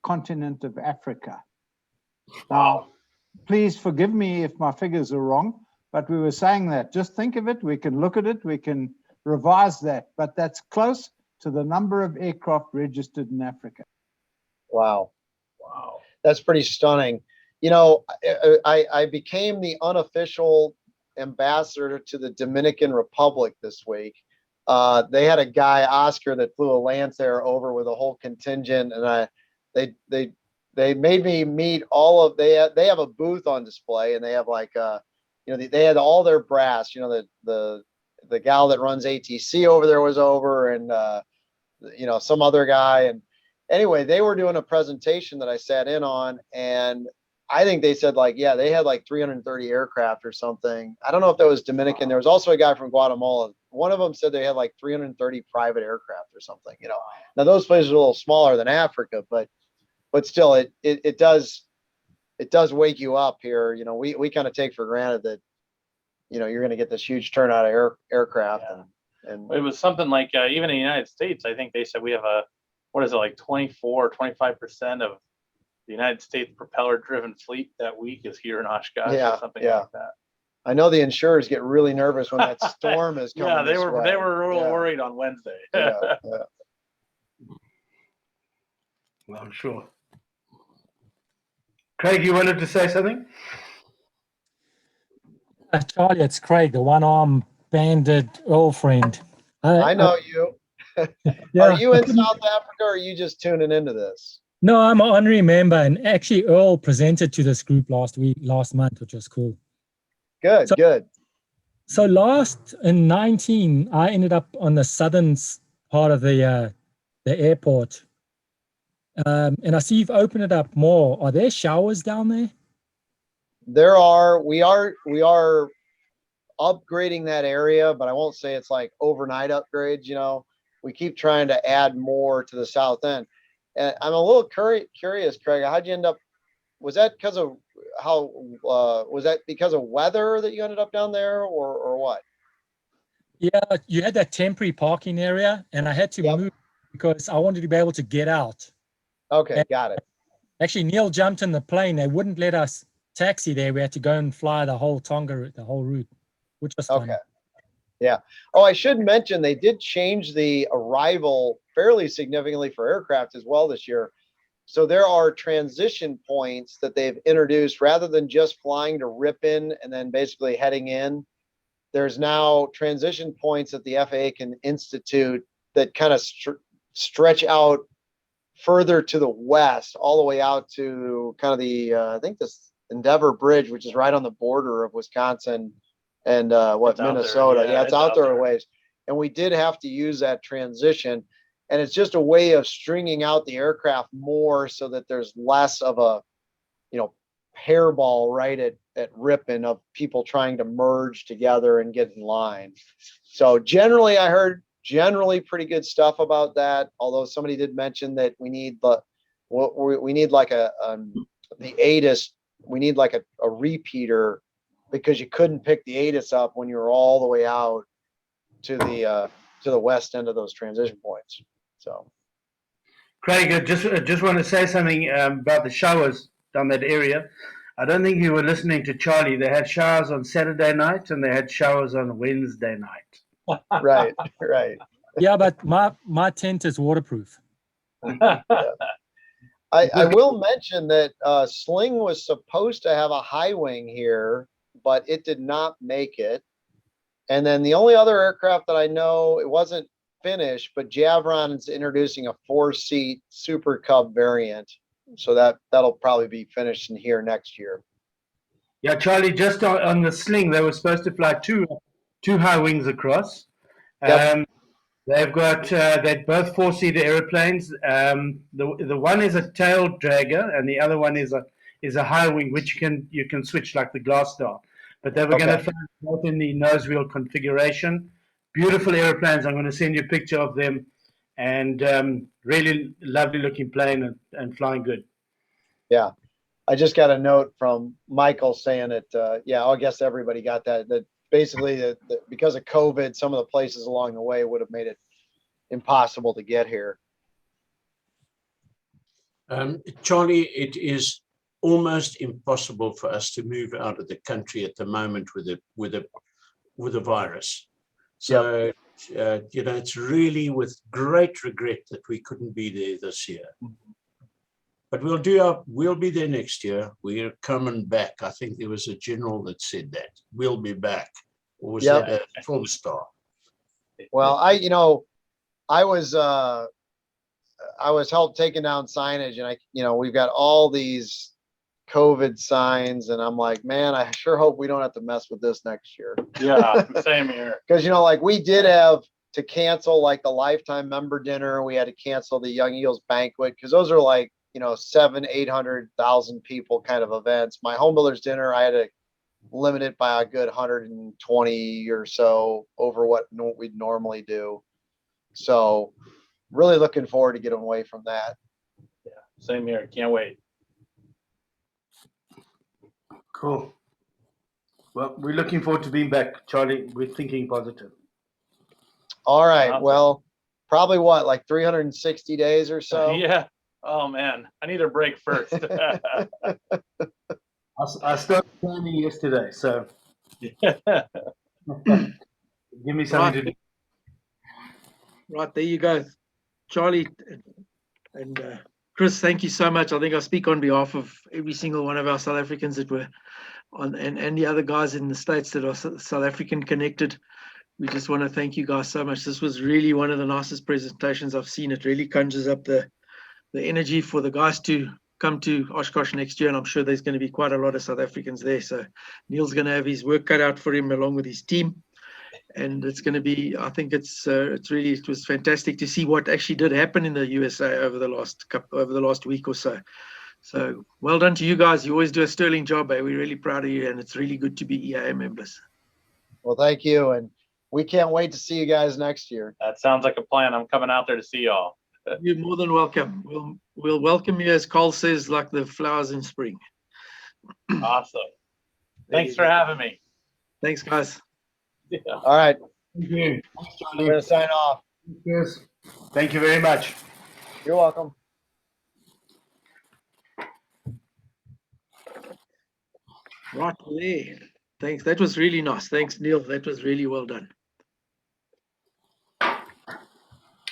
continent of Africa. Now, please forgive me if my figures are wrong, but we were saying that. Just think of it. We can look at it. We can revise that. But that's close to the number of aircraft registered in Africa. Wow. That's pretty stunning. I became the unofficial ambassador to the Dominican Republic this week. They had a guy, Oscar, that flew a Lancer over with a whole contingent, and they made me meet all of. They have a booth on display, and they have they had all their brass. The gal that runs ATC over there was over, and some other guy. And anyway, they were doing a presentation that I sat in on, and I think they said they had 330 aircraft or something. I don't know if that was Dominican. There was also a guy from Guatemala. One of them said they had 330 private aircraft or something. Now those places are a little smaller than Africa, but still, it does wake you up here. We kind of take for granted that you're going to get this huge turnout of aircraft. Yeah. And it was something like even in the United States, I think they said we have 24, 25% of the United States propeller-driven fleet that week is here in Oshkosh Yeah, or something yeah. like that. I know the insurers get really nervous when that storm is coming. Yeah, they this were way. real Yeah, worried on Wednesday. yeah. Well, I'm sure. Craig, you wanted to say something? Charlie, it's Craig, the one-armed banded Earl friend. I know you. Yeah, Are you in South Africa or are you just tuning into this? No, I'm an honorary member, and actually Earl presented to this group last month, which was cool. Good, So- good. So last in 19, I ended up on the southern part of the airport, and I see you've opened it up more. Are there showers down there? There are, we are upgrading that area, but I won't say it's like overnight upgrades, you know. We keep trying to add more to the south end. And I'm a little curious, Craig, how'd you end up, was that because of was that because of weather that you ended up down there or what? Yeah, you had that temporary parking area, and I had to move because I wanted to be able to get out. Okay, And got it. actually, Neil jumped in the plane. They wouldn't let us taxi there. We had to go and fly the whole Tonga, the whole route, which was fun. Okay. Yeah. Oh, I should mention they did change the arrival fairly significantly for aircraft as well this year. So there are transition points that they've introduced rather than just flying to Ripon and then basically heading in. There's now transition points that the FAA can institute that kind of stretch out further to the west, all the way out to kind of the, I think this Endeavor Bridge, which is right on the border of Wisconsin and Minnesota. Yeah, it's out there a ways. And we did have to use that transition. And it's just a way of stringing out the aircraft more so that there's less of a, hairball right at Ripon of people trying to merge together and get in line. So generally, I heard pretty good stuff about that. Although somebody did mention that we need we need like the ATIS, we need like a repeater because you couldn't pick the ATIS up when you were all the way out to the west end of those transition points. So, Craig, I just want to say something about the showers down that area. I don't think you were listening to Charlie. They had showers on Saturday night and they had showers on Wednesday night. right. Yeah, but my tent is waterproof. I will mention that Sling was supposed to have a high wing here, but it did not make it. And then the only other aircraft that I know, it wasn't finished, but Javron is introducing a 4-seat Super Cub variant. So that'll probably be finished in here next year. Yeah, Charlie, just on the Sling, they were supposed to fly two high wings across. Yep. They've got they're both 4-seater airplanes. The one is a tail dragger, and the other one is a high wing, which you can switch like the Glass Star. But they were going to fly both in the nose wheel configuration. Beautiful airplanes. I'm going to send you a picture of them, and really lovely looking plane and flying good. Yeah, I just got a note from Michael saying that. I guess everybody got that. That basically, because of COVID, some of the places along the way would have made it impossible to get here. Charlie, it is almost impossible for us to move out of the country at the moment with the virus. So, it's really with great regret that we couldn't be there this year. But we'll be there next year. We're coming back. I think there was a general that said that we'll be back. Or was that a film star? Well, I was helped taking down signage, and we've got all these COVID signs, and I'm like, man, I sure hope we don't have to mess with this next year. Yeah, same here. Because like we did have to cancel like the lifetime member dinner. We had to cancel the Young Eagles banquet because those are like 700,000-800,000 people kind of events. My home builders dinner, I had to limit it by a good 120 or so over what we'd normally do. So really looking forward to getting away from that. Yeah, same here. Can't wait. Cool. Well, we're looking forward to being back, Charlie. We're thinking positive. All right. Awesome. Well, probably like 360 days or so. Yeah. Oh man, I need a break first. I started planning yesterday, so give me something to do. Right, there you go. Charlie and Chris, thank you so much. I think I speak on behalf of every single one of our South Africans that were on, and the other guys in the States that are South African connected. We just want to thank you guys so much. This was really one of the nicest presentations I've seen. It really conjures up the energy for the guys to come to Oshkosh next year, and I'm sure there's going to be quite a lot of South Africans there. So Neil's going to have his work cut out for him along with his team. And it's going to be, I think it was fantastic to see what actually did happen in the USA over the last week or so. So well done to you guys. You always do a sterling job. We're really proud of you, and it's really good to be EAA members. Well, thank you. And we can't wait to see you guys next year. That sounds like a plan. I'm coming out there to see y'all. You're more than welcome. We'll welcome you, as Cole says, like the flowers in spring. Awesome. Thanks for having me. Thanks, guys. Yeah. All right. Thank you. I'm going to sign off. Yes. Thank you very much. You're welcome. Right there. Thanks. That was really nice. Thanks, Neil. That was really well done.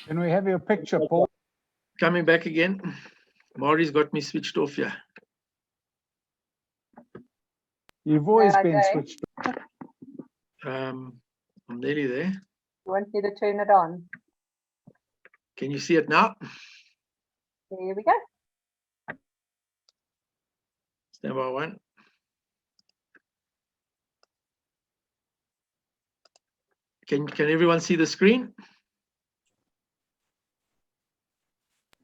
Can we have your picture, Paul? Coming back again. Mari's got me switched off here. You've always Okay. been switched off. I'm nearly there. You want me to turn it on? Can you see it now? There we go. Stand by one. Can everyone see the screen?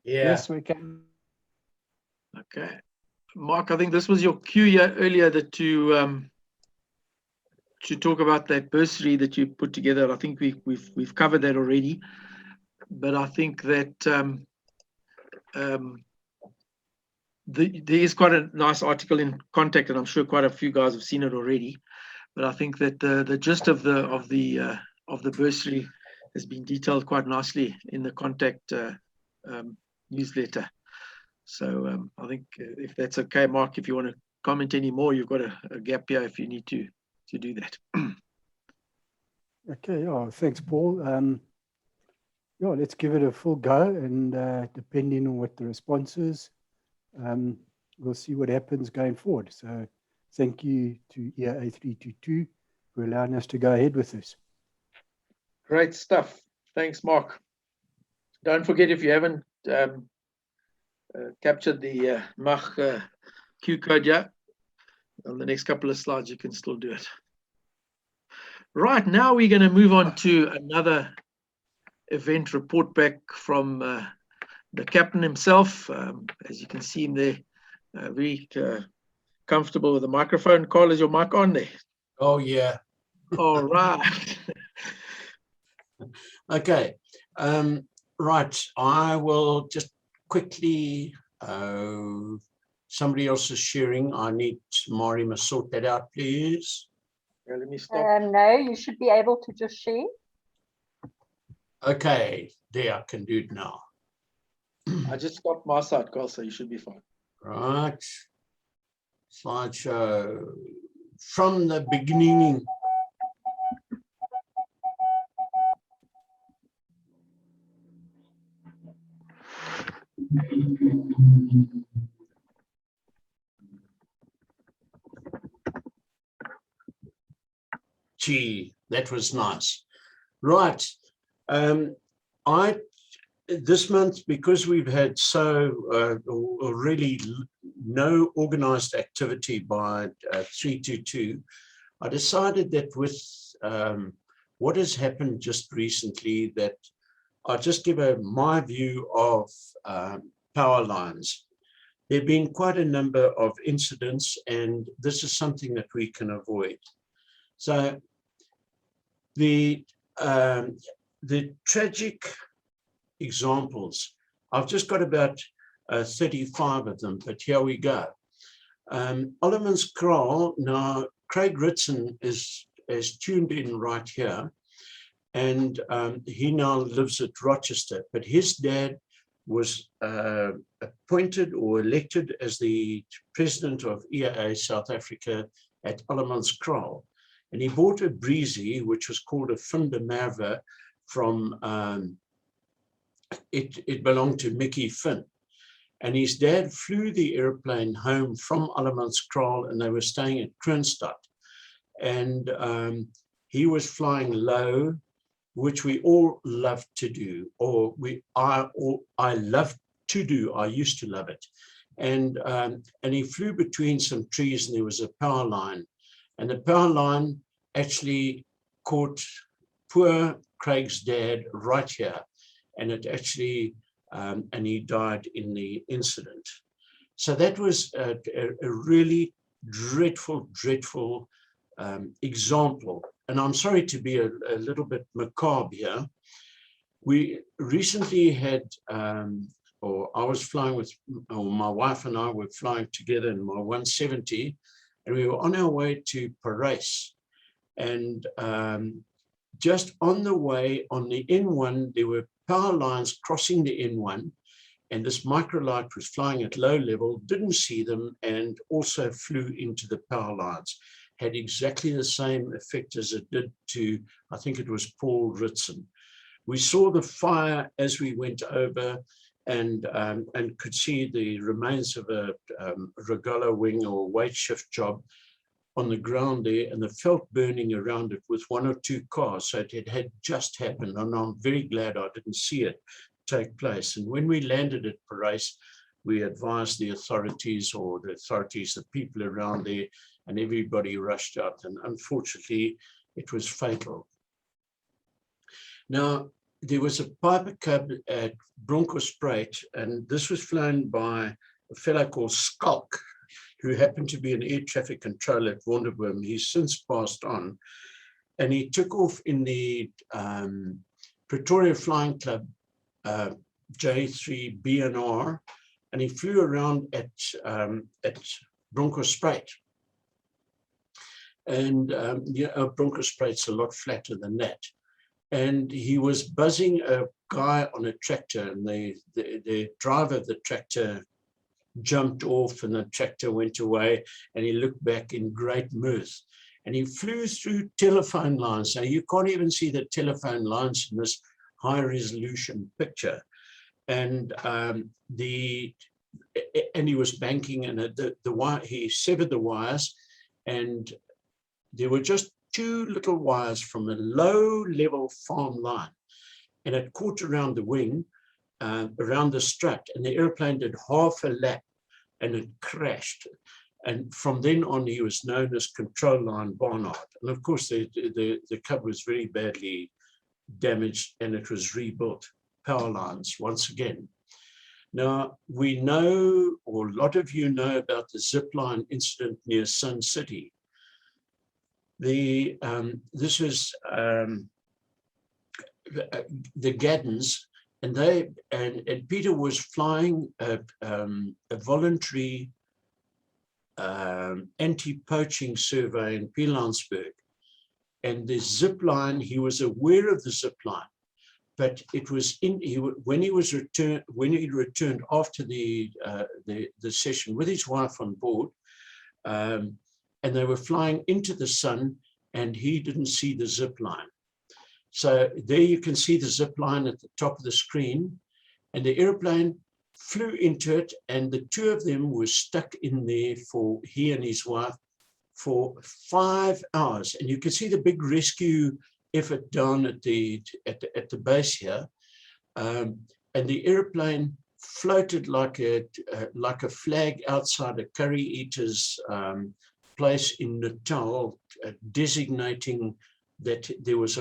Yeah. Yes, we can. Okay. Mark, I think this was your cue here earlier that to talk about that bursary that you put together. I think we've covered that already, but I think that there is quite a nice article in Contact, and I'm sure quite a few guys have seen it already. But I think that the gist of the bursary has been detailed quite nicely in the Contact newsletter. So I think if that's okay, Mark, if you want to comment any more, you've got a gap here if you need to do that. Okay, yeah, thanks, Paul. Yeah, let's give it a full go, and depending on what the response is, we'll see what happens going forward. So thank you to EAA322 for allowing us to go ahead with this. Great stuff. Thanks, Mark. Don't forget, if you haven't captured the Mach Q code yet, on the next couple of slides, you can still do it. Right, now we're going to move on to another event report back from the captain himself. As you can see him there, very comfortable with the microphone. Carl, is your mic on there? Oh, yeah. All right. Okay. Right. I will just quickly, somebody else is sharing. I need Mari must sort that out, please. Yeah, let me stop. No, you should be able to just share. Okay, there, I can do it now. I just stopped my side, Carl, so you should be fine. Right. Slideshow from the beginning. Gee, that was nice. Right. This month, because we've had really no organized activity by 322, I decided that with what has happened just recently, that I'll just give my view of power lines. There have been quite a number of incidents, and this is something that we can avoid. So the tragic examples, I've just got about 35 of them, but here we go. Ollemans now Craig Ritson is tuned in right here, and he now lives at Rochester, but his dad was appointed or elected as the president of EAA South Africa at Allemanskraal. And he bought a breezy, which was called a Funda Merwe from, it belonged to Mickey Finn. And his dad flew the airplane home from Allemanskraal, and they were staying at Kroonstad. And he was flying low, which we all love to do, or I love to do. I used to love it. And he flew between some trees, and there was a power line. And the power line actually caught poor Craig's dad right here. And it actually, and he died in the incident. So that was a really dreadful, dreadful example. And I'm sorry to be a little bit macabre here. We recently had, or I was flying with, or my wife and I were flying together in my 170, and we were on our way to Paris. And just on the way on the N1, there were power lines crossing the N1, and this microlight was flying at low level, didn't see them, and also flew into the power lines. Had exactly the same effect as it did to, I think it was Paul Ritson. We saw the fire as we went over, and could see the remains of a Regola wing or weight shift job on the ground there, and the felt burning around it with 1 or 2 cars. So it had just happened, and I'm very glad I didn't see it take place. And when we landed at Paris, we advised the authorities, or the authorities, the people around there, and everybody rushed out, and unfortunately it was fatal. Now, there was a Piper Cub at Bronkhorstspruit, and this was flown by a fellow called Skalk, who happened to be an air traffic controller at Wonderboom. He's since passed on, and he took off in the Pretoria Flying Club J3 BNR, and he flew around at Bronkhorstspruit. And Bronkhorstspruit's a lot flatter than that. And he was buzzing a guy on a tractor, and the driver of the tractor jumped off, and the tractor went away, and he looked back in great mirth. And he flew through telephone lines. Now, you can't even see the telephone lines in this high resolution picture. And he was banking, and the wire, he severed the wires, and there were just 2 little wires from a low-level farm line, and it caught around the wing, around the strut, and the airplane did half a lap, and it crashed. And from then on, he was known as Control Line Barnard. And of course, the Cub was very badly damaged, and it was rebuilt, power lines once again. Now, we know, or a lot of you know, about the zipline incident near Sun City. This was the Gaddens, and Peter was flying a voluntary anti-poaching survey in Pilanesberg, and the zip line, he was aware of the zip line, but it was when he returned after the session with his wife on board. And they were flying into the sun, and he didn't see the zip line. So there you can see the zip line at the top of the screen, and the airplane flew into it, and the 2 of them were stuck in there for, he and his wife, for 5 hours. And you can see the big rescue effort down at the base here. And the airplane floated like a flag outside a curry eater's place in Natal, designating that there was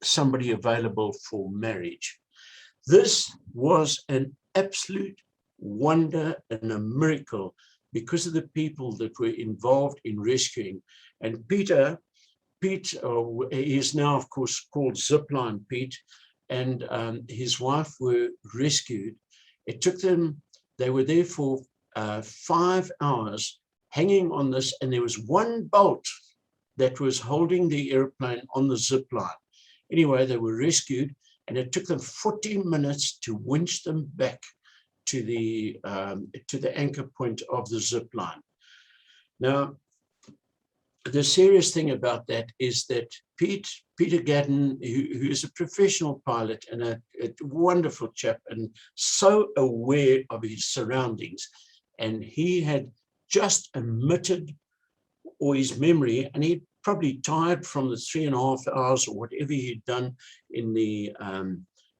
somebody available for marriage. This was an absolute wonder and a miracle because of the people that were involved in rescuing. And Pete is now, of course, called Zipline Pete, and his wife were rescued. It took them, they were there for 5 hours, hanging on this, and there was 1 bolt that was holding the airplane on the zip line. Anyway, they were rescued, and it took them 40 minutes to winch them back to the anchor point of the zip line. Now, the serious thing about that is that Peter Gadden, who is a professional pilot and a wonderful chap and so aware of his surroundings, and he had just omitted or his memory, and he'd probably tired from the 3.5 hours or whatever he'd done in the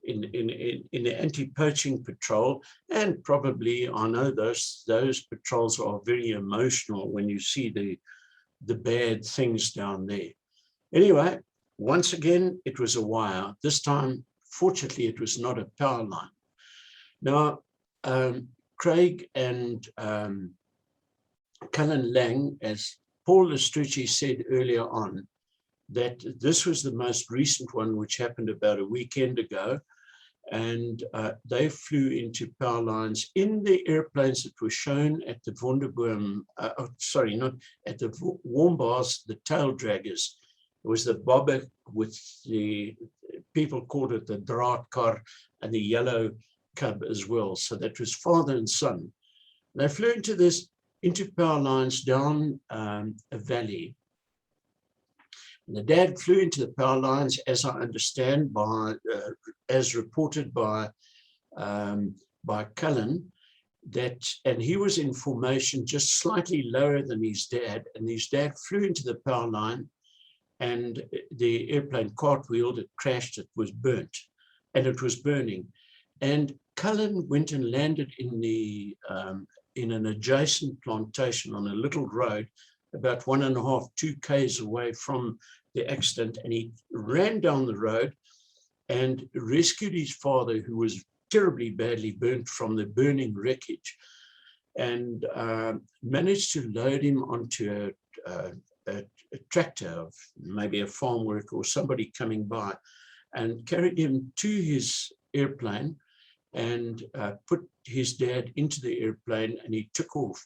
anti-poaching patrol, and probably, I know those patrols are very emotional when you see the bad things down there. Anyway, once again, it was a wire. This time, fortunately, it was not a power line. Now, Craig and Cullen Lang, as Paul Lestrucci said earlier on, that this was the most recent one, which happened about a weekend ago, and they flew into power lines in the airplanes that were shown at the Wonderboom, sorry, not at the Warmbars, the tail draggers. It was the bobber with the, people called it the draatkar, and the yellow cub as well. So that was father and son. They flew into power lines down a valley. And the dad flew into the power lines, as I understand, as reported by Cullen, and he was in formation just slightly lower than his dad, and his dad flew into the power line, and the airplane cartwheeled, it crashed, it was burnt, and it was burning. And Cullen went and landed in an adjacent plantation on a little road, about 1.5, 2 k's away from the accident, and he ran down the road and rescued his father, who was terribly badly burnt from the burning wreckage, and managed to load him onto a tractor of maybe a farm worker or somebody coming by, and carried him to his airplane and put his dad into the airplane, and he took off.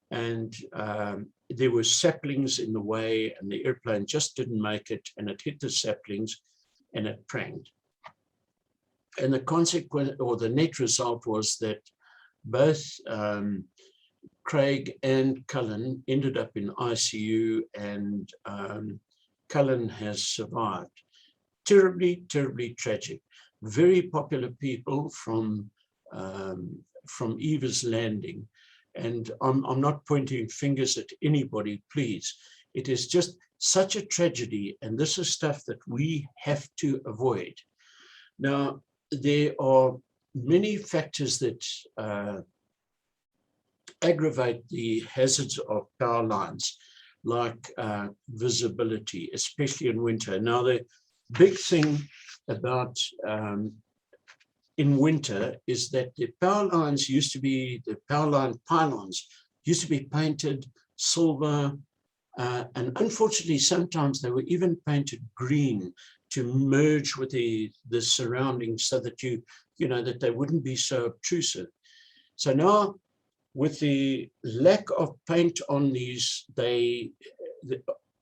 And there were saplings in the way, and the airplane just didn't make it, and it hit the saplings and it pranged. And the consequence, or the net result, was that both Craig and Cullen ended up in ICU, and Cullen has survived. Terribly, terribly tragic. Very popular people from Eva's Landing. And I'm not pointing fingers at anybody, please. It is just such a tragedy, and this is stuff that we have to avoid. Now, there are many factors that aggravate the hazards of power lines, like visibility, especially in winter. Now, the big thing about in winter is that the power lines used to be, the power line pylons used to be painted silver, and unfortunately sometimes they were even painted green to merge with the surroundings, so that you know that they wouldn't be so obtrusive. So now, with the lack of paint on these,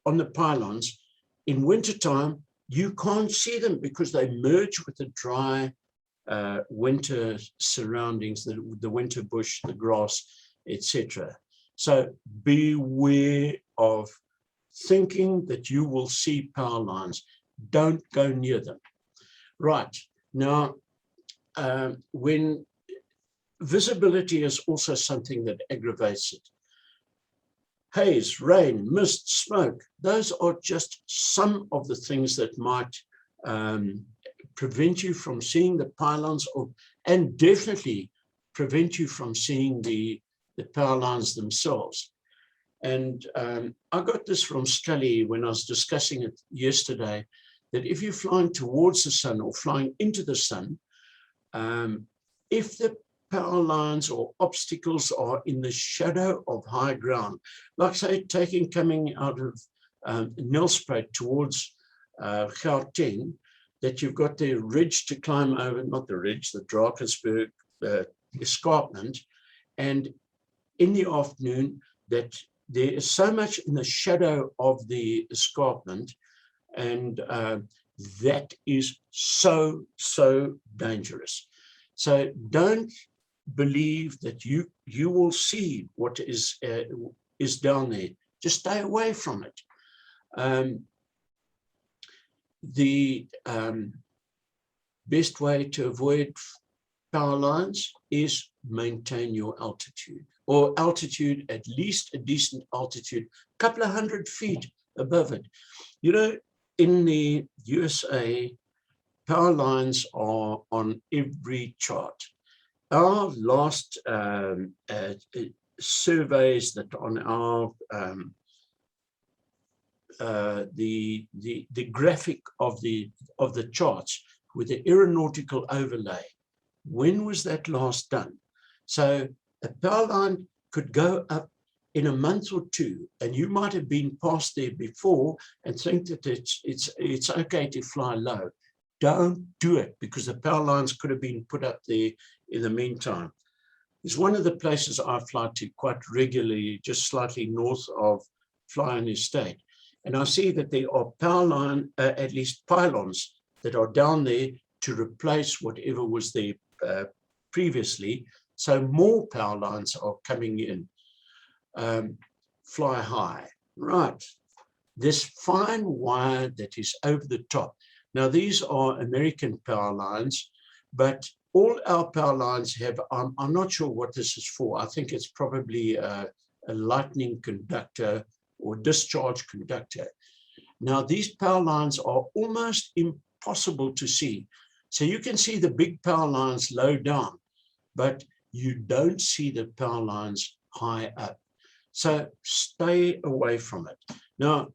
on the pylons, in wintertime you can't see them because they merge with the dry winter surroundings, the winter bush, the grass, etc. So beware of thinking that you will see power lines. Don't go near them. Right, now, when visibility is also something that aggravates it. Haze, rain, mist, smoke, those are just some of the things that might prevent you from seeing the pylons, and definitely prevent you from seeing the power lines themselves. And I got this from Scully when I was discussing it yesterday, that if you're flying towards the sun or flying into the sun, if the power lines or obstacles are in the shadow of high ground, like say coming out of Nelspruit towards Gauteng, that you've got the ridge to climb over, not the ridge, the Drakensberg escarpment, and in the afternoon that there is so much in the shadow of the escarpment, and that is so, so dangerous. So don't believe that you will see what is down there. Just stay away from it. The best way to avoid power lines is maintain your altitude, or altitude, at least a decent altitude, a couple of 100 feet above it. You know, in the USA, power lines are on every chart. Our last surveys that on our the graphic of the charts with the aeronautical overlay, when was that last done? So a power line could go up in a month or two, and you might have been past there before and think that it's okay to fly low. Don't do it, because the power lines could have been put up there in the meantime. It's one of the places I fly to quite regularly, just slightly north of Flying Estate. And I see that there are power line, at least pylons, that are down there to replace whatever was there previously. So more power lines are coming in. Fly high. Right. This fine wire that is over the top. Now, these are American power lines, but all our power lines have, I'm not sure what this is for. I think it's probably a lightning conductor or discharge conductor. Now, these power lines are almost impossible to see. So you can see the big power lines low down, but you don't see the power lines high up. So stay away from it. Now,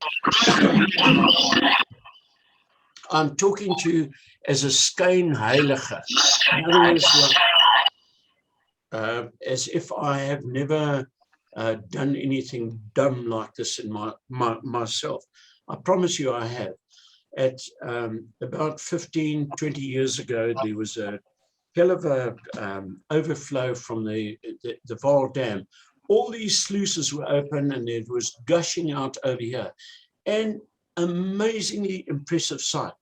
I'm talking to you as a skynheilige. In other words, as if I have never done anything dumb like this in myself. I promise you I have. At about 15, 20 years ago, there was a hell of a overflow from the Vaal Dam. All these sluices were open and it was gushing out over here. And amazingly impressive sight.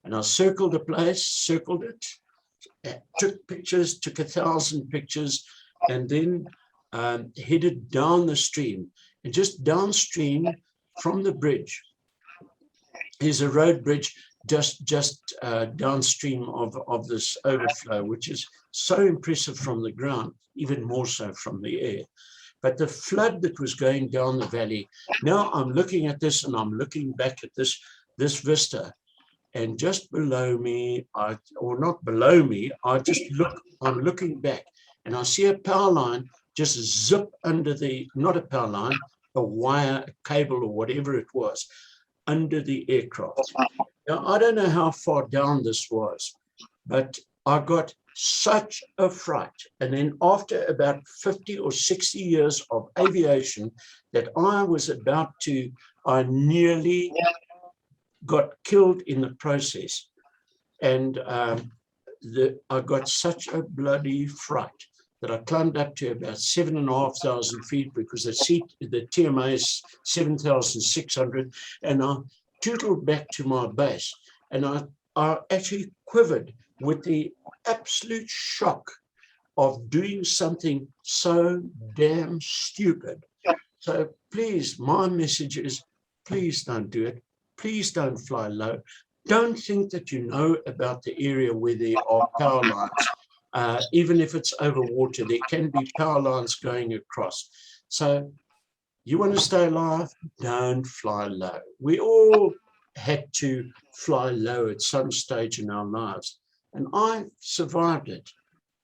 And I circled the place, circled it, took pictures, took 1,000 pictures, and then headed down the stream. And just downstream from the bridge is a road bridge just downstream of this overflow, which is so impressive from the ground, even more so from the air. But the flood that was going down the valley, now I'm looking at this and I'm looking back at this vista, and just below me, or not below me, I'm looking back and I see a power line just zip under the, not a power line, a wire, a cable or whatever it was, under the aircraft. Now, I don't know how far down this was, but I got such a fright. And then after about 50 or 60 years of aviation that I nearly got killed in the process. And I got such a bloody fright that I climbed up to about 7,500 feet because the TMA is 7,600, and I tootled back to my base. And I actually quivered with the absolute shock of doing something so damn stupid. So please, my message is, please don't do it. Please don't fly low. Don't think that you know about the area where there are power lines. Even if it's over water, there can be power lines going across. So you want to stay alive? Don't fly low. We all had to fly low at some stage in our lives. And I survived it.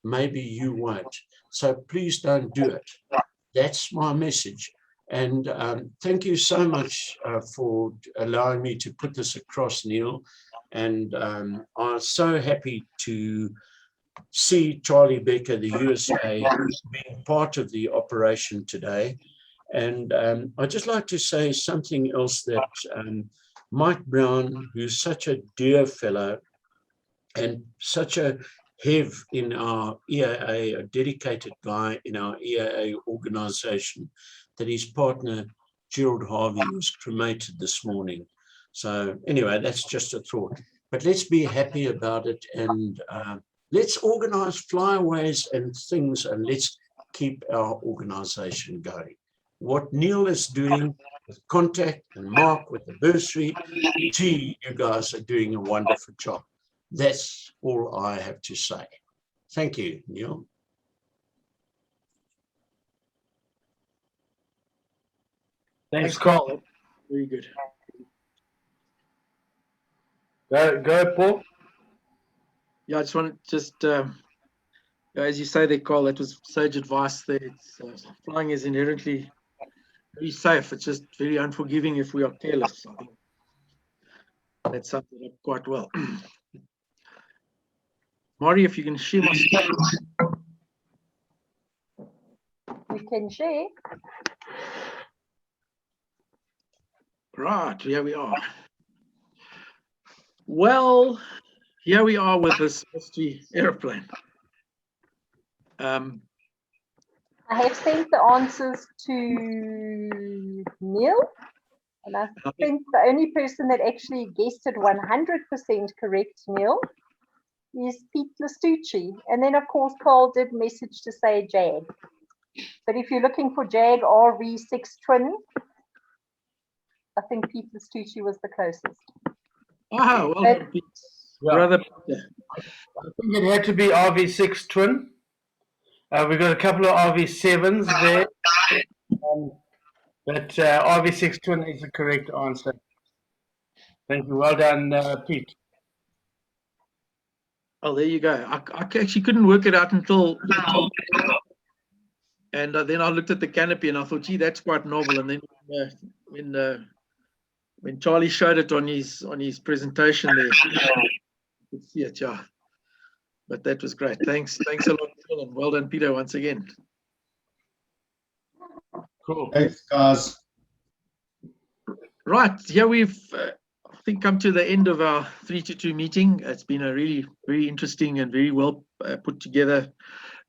Maybe you won't. So please don't do it. That's my message. And thank you so much for allowing me to put this across, Neil. And I'm so happy to see Charlie Becker, the USA, being part of the operation today. And I'd just like to say something else that Mike Brown, who's such a dear fellow and such a have in our EAA, a dedicated guy in our EAA organization, that his partner, Gerald Harvey, was cremated this morning. So anyway, that's just a thought. but let's be happy about it, and let's organize flyaways and things, and let's keep our organization going. What Neil is doing with Contact and Mark with the bursary, gee, you guys are doing a wonderful job. That's all I have to say. Thank you, Neil. Thanks, Carl. Very good. Go, Paul. Yeah, I just want to as you say there, Carl, that was sage advice there. It's, flying is inherently very safe. It's just very unforgiving if we are careless. I think that sums it up quite well. Mari, if you can share my screen. We can share. Right, here we are. Well, here we are with this mystery airplane. I have sent the answers to Neil, and I think the only person that actually guessed it 100% correct, Neil, is Pete Lestucci. And then, of course, Carl did message to say Jag. But if you're looking for Jag RV6 twin, I think Pete Lestucci was the closest. Ah, well done, Pete. Yeah. Brother. I think it had to be RV6 twin. We've got a couple of RV7s there. But RV6 twin is the correct answer. Thank you. Well done, Pete. Oh, there you go. I actually couldn't work it out until and then I looked at the canopy and I thought, gee, that's quite novel. And then when Charlie showed it on his presentation there, you could see it, yeah. But that was great. Thanks a lot, Phil, and well done, Peter, once again. Cool. Thanks, guys. Right, yeah, we've I think come to the end of our 322 meeting. It's been a really very interesting and very well put together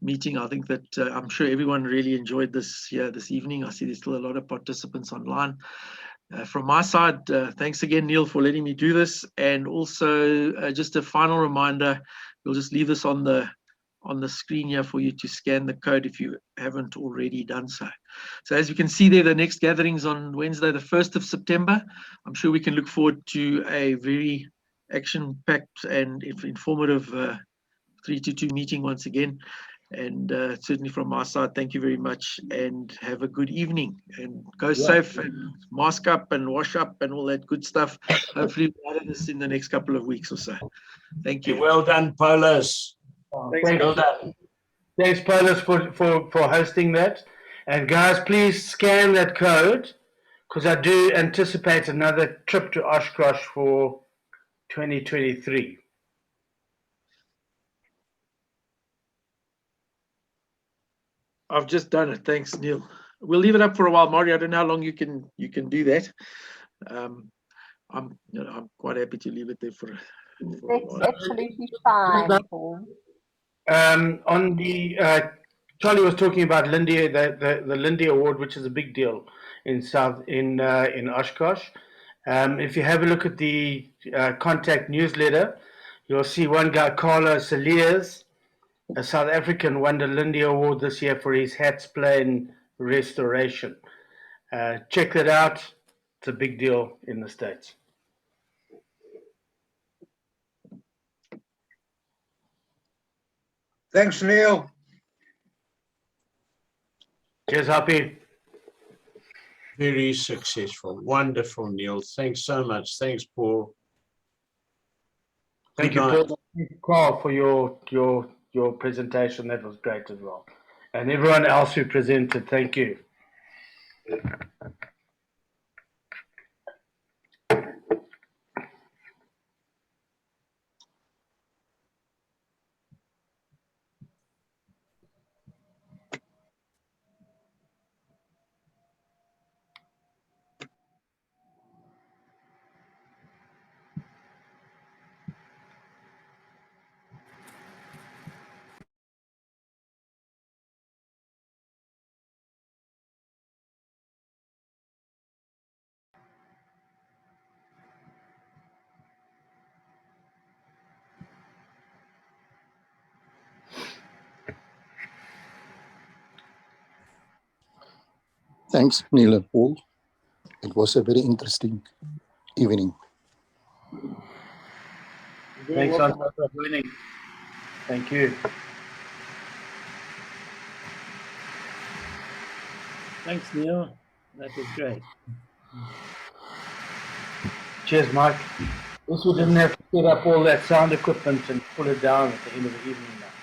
meeting. I think that I'm sure everyone really enjoyed this here this evening. I see there's still a lot of participants online. From my side, thanks again, Neil, for letting me do this. And also just a final reminder, we'll just leave this on the screen here for you to scan the code if you haven't already done so. So as you can see there, the next gatherings on Wednesday, the 1st of September. I'm sure we can look forward to a very action-packed and informative 322 meeting once again. And certainly from my side, thank you very much and have a good evening, and go safe and mask up and wash up and all that good stuff. Hopefully we'll out of this in the next couple of weeks or so. Thank you. Well done, Paulus. Thanks, Well done. Thanks, Paulus, for hosting that. And guys, please scan that code, because I do anticipate another trip to Oshkosh for 2023. I've just done it. Thanks, Neil. We'll leave it up for a while, Mari. I don't know how long you can do that. I'm quite happy to leave it there for a while. That's absolutely fine, Paul. On the Charlie was talking about Lindy, the Lindy Award, which is a big deal in Oshkosh. If you have a look at the Contact newsletter, you'll see one guy, Carlo Saliers, a South African, won the Lindy Award this year for his hats plane restoration. Check that out. It's a big deal in the States. Thanks, Neil. Cheers, Happy. Very successful. Wonderful, Neil. Thanks so much. Thanks, Paul. Thank you, Paul. Thank you, Carl, for your presentation. That was great as well. And everyone else who presented, thank you. Thanks, Neil and Paul. It was a very interesting evening. Thanks, Andre, for joining. Thank you. Thanks, Neil. That was great. Cheers, Mike. Also didn't have to set up all that sound equipment and pull it down at the end of the evening now.